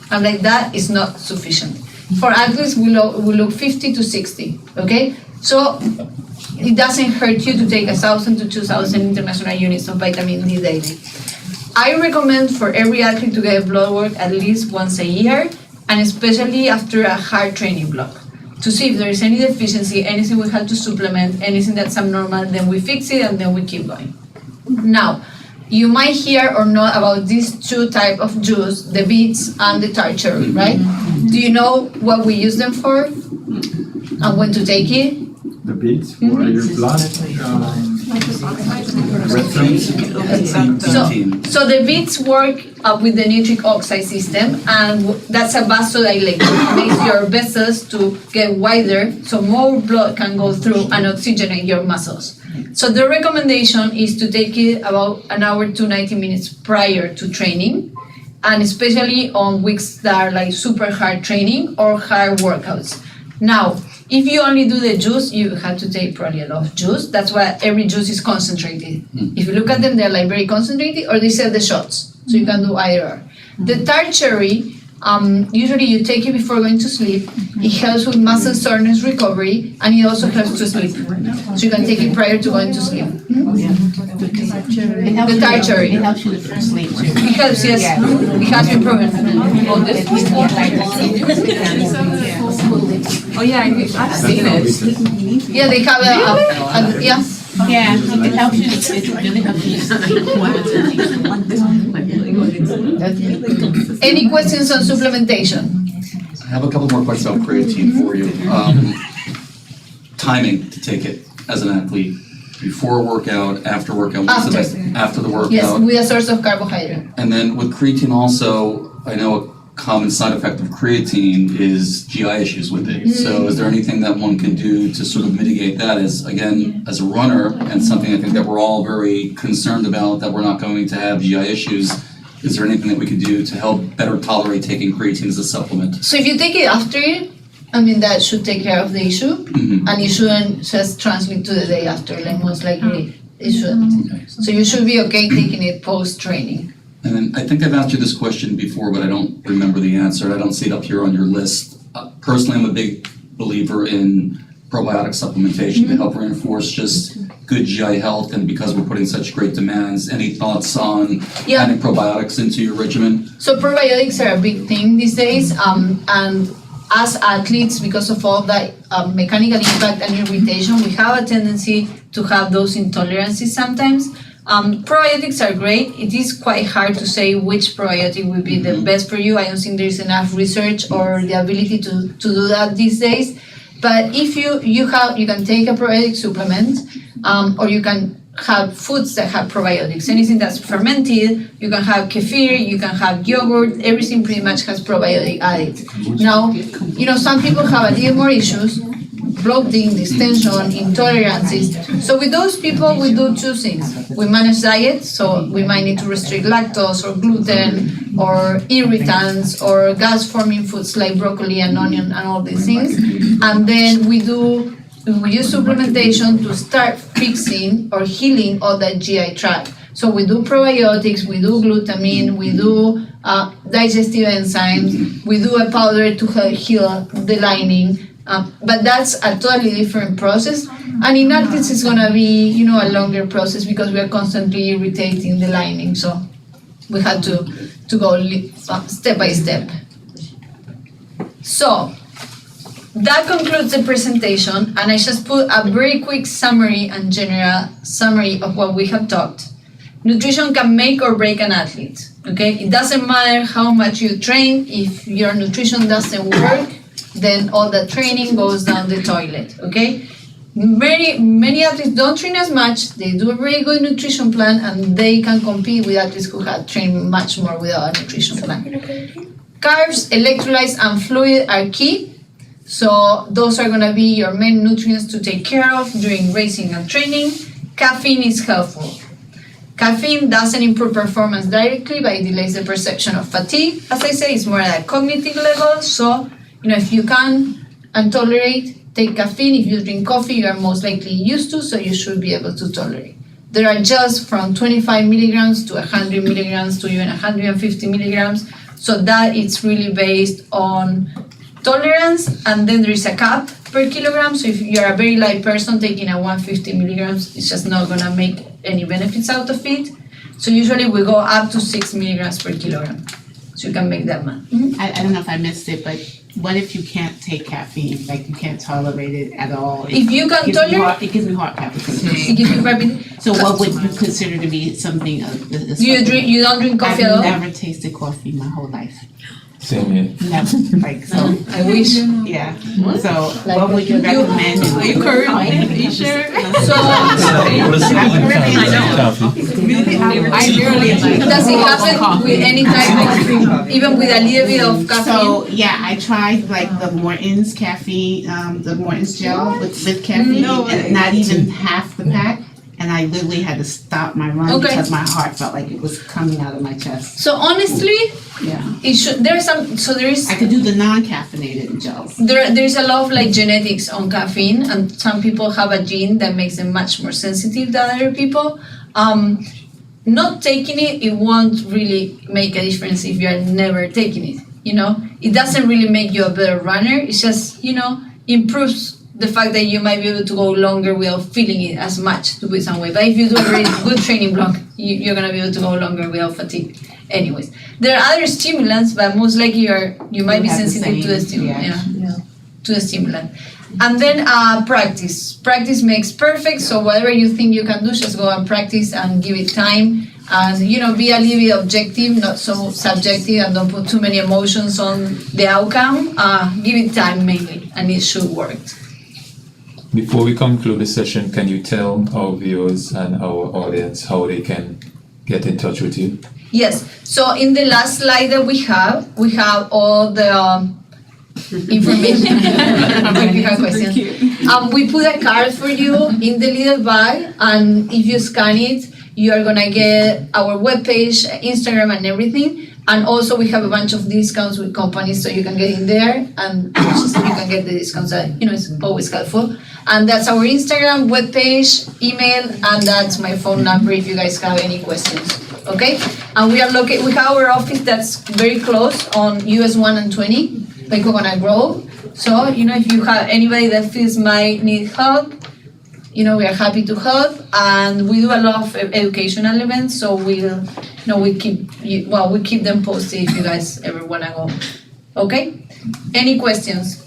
I'm like, that is not sufficient. For athletes, we look 50 to 60, okay? So it doesn't hurt you to take 1,000 to 2,000 international units of vitamin D daily. I recommend for every athlete to get blood work at least once a year, and especially after a hard training block, to see if there is any deficiency, anything we have to supplement, anything that's abnormal, then we fix it and then we keep going. Now, you might hear or know about these two types of juice, the beets and the tart cherry, right? Do you know what we use them for and when to take it? The beets for your blood, red cells. So the beets work with the nitric oxide system, and that's a vasodilator. It makes your vessels to get wider, so more blood can go through and oxygenate your muscles. So the recommendation is to take it about an hour to 90 minutes prior to training, and especially on weeks that are like super hard training or hard workouts. Now, if you only do the juice, you have to take probably a lot of juice. That's why every juice is concentrated. If you look at them, they're like very concentrated, or they sell the shots. So you can do either. The tart cherry, usually you take it before going to sleep. It helps with muscle soreness recovery, and it also helps to sleep. So you can take it prior to going to sleep. The tart cherry. It helps you to sleep too. It helps, yes. It has been proven. Oh yeah, I've seen it. Yeah, they have yeah. Yeah, it helps you, it really helps you sleep. Any questions on supplementation? I have a couple more questions about creatine for you. Timing to take it as an athlete, before a workout, after workout, what's the best, after the workout? Yes, with a source of carbohydrate. And then with creatine also, I know a common side effect of creatine is GI issues with it. So is there anything that one can do to sort of mitigate that as, again, as a runner, and something I think that we're all very concerned about, that we're not going to have GI issues? Is there anything that we could do to help better tolerate taking creatine as a supplement? So if you take it after it, I mean, that should take care of the issue, and it shouldn't just translate to the day after, like most likely it shouldn't. Okay. So you should be okay taking it post-training. And then I think I've asked you this question before, but I don't remember the answer. I don't see it up here on your list. Personally, I'm a big believer in probiotic supplementation to help reinforce just good GI health, and because we're putting such great demands, any thoughts on Yeah. adding probiotics into your regimen? So probiotics are a big thing these days, and as athletes, because of all that mechanical impact and irritation, we have a tendency to have those intolerances sometimes. Probiotics are great. It is quite hard to say which probiotic will be the best for you. I don't think there's enough research or the ability to do that these days. But if you can take a probiotic supplement, or you can have foods that have probiotics. Anything that's fermented, you can have kefir, you can have yogurt, everything pretty much has probiotic added. Now, some people have a little more issues, bloating, distension, intolerances. So with those people, we do two things. We manage diet, so we might need to restrict lactose or gluten or irritants or gas-forming foods like broccoli and onion and all these things. And then we use supplementation to start fixing or healing all that GI tract. So we do probiotics, we do glutamine, we do digestive enzymes, we do a powder to help heal the lining. But that's a totally different process. And in athletes, it's gonna be, a longer process because we are constantly irritating the lining. So we had to go step by step. So that concludes the presentation, and I just put a very quick summary and general summary of what we have talked. Nutrition can make or break an athlete, okay? It doesn't matter how much you train. If your nutrition doesn't work, then all the training goes down the toilet, okay? Many athletes don't train as much, they do a very good nutrition plan, and they can compete with athletes who have trained much more without a nutrition plan. Carbs, electrolytes, and fluid are key. So those are gonna be your main nutrients to take care of during racing and training. Caffeine is helpful. Caffeine doesn't improve performance directly, but it delays the perception of fatigue. As I say, it's more at a cognitive level. So, if you can and tolerate, take caffeine. If you drink coffee, you are most likely used to, so you should be able to tolerate. There are gels from 25 milligrams to 100 milligrams to even 150 milligrams. So that it's really based on tolerance, and then there is a cap per kilogram. So if you're a very light person, taking a 150 milligrams, it's just not gonna make any benefits out of it. So usually we go up to 6 milligrams per kilogram. So you can make that math. I don't know if I missed it, but what if you can't take caffeine, like you can't tolerate it at all? If you can tolerate, It gives me heart palpitations. it gives you rapid. So what would you consider to be something of the? You don't drink coffee at all? I've never tasted coffee my whole life. Same here. Never, like, so, I wish. yeah. So what would you recommend? Are you Korean? Are you sure? So I barely like. does it happen with any type of, even with a little bit of caffeine? So, yeah, I tried like the Morton's caffeine, the Morton's gel with caffeine, No way. and not even half the pack. And I literally had to stop my run Okay. because my heart felt like it was coming out of my chest. So honestly, Yeah. it should, there's some, so there is I could do the non-caffeinated gels. there's a lot of like genetics on caffeine, and some people have a gene that makes them much more sensitive than other people. Not taking it won't really make a difference if you're never taking it, you know? It doesn't really make you a better runner, it's just, you know, improves the fact that you might be able to go longer without feeling it as much to put some weight. But if you do a really good training block, you're gonna be able to go longer without fatigue. Anyways, there are other stimulants, but most likely you might be have the sensitive to the same stimulant. reaction. Yeah, to the stimulant. And then practice. Practice makes perfect. So whatever you think you can do, just go and practice and give it time. And you know, be a little bit objective, not so subjective, and don't put too many emotions on the outcome. Give it time mainly, and it should work. Before we conclude the session, can you tell our viewers and our audience how they can get in touch with you? Yes. So in the last slide that we have all the information. If you have questions. We put a card for you in the little bag, and if you scan it, you are gonna get our webpage, Instagram, and everything. And also we have a bunch of discounts with companies, so you can get in there and you can get the discounts that, you know, it's always helpful. And that's our Instagram, webpage, email, and that's my phone number if you guys have any questions. Okay? And we have our office that's very close on US 1 and 20 by Coconut Grove. So, you know, if you have anybody that feels might need help, you know, we are happy to help, and we do a lot of educational events, so we keep them posted if you guys ever wanna go. Okay? Any questions?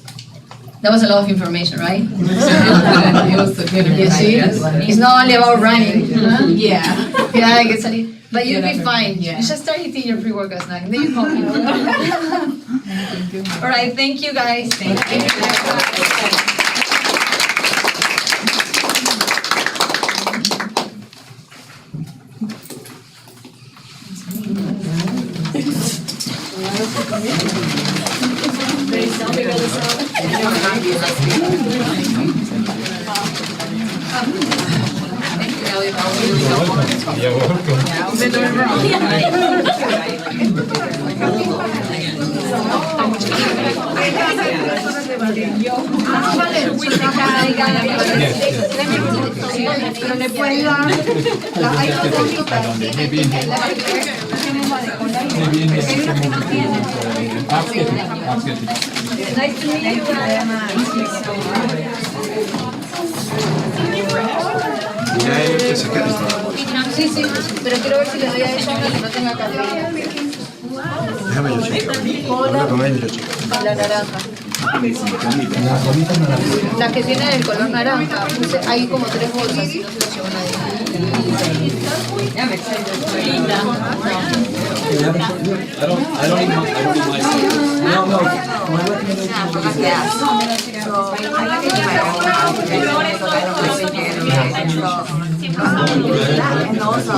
That was a lot of information, right? It was a good You see? It's not only about running. Huh? Yeah. Yeah, I guess but you'll be fine. Yeah. You just start eating your pre-workout snack, and then you call me. All right, thank you guys. Thank you. You're welcome. Nice to meet you Sí, sí, pero quiero ver si le doy a ella que no tenga café. Déjame yo checar. Habla con ella y yo checo. La naranja. La que tiene el color naranja. Puse ahí como 3 bolsas y no se lo llevó nadie. I don't need myself. No, my recommendation is And also, I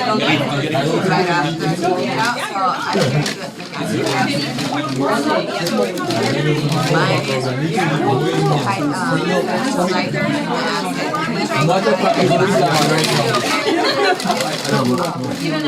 don't get it right after, so I can't do it. Even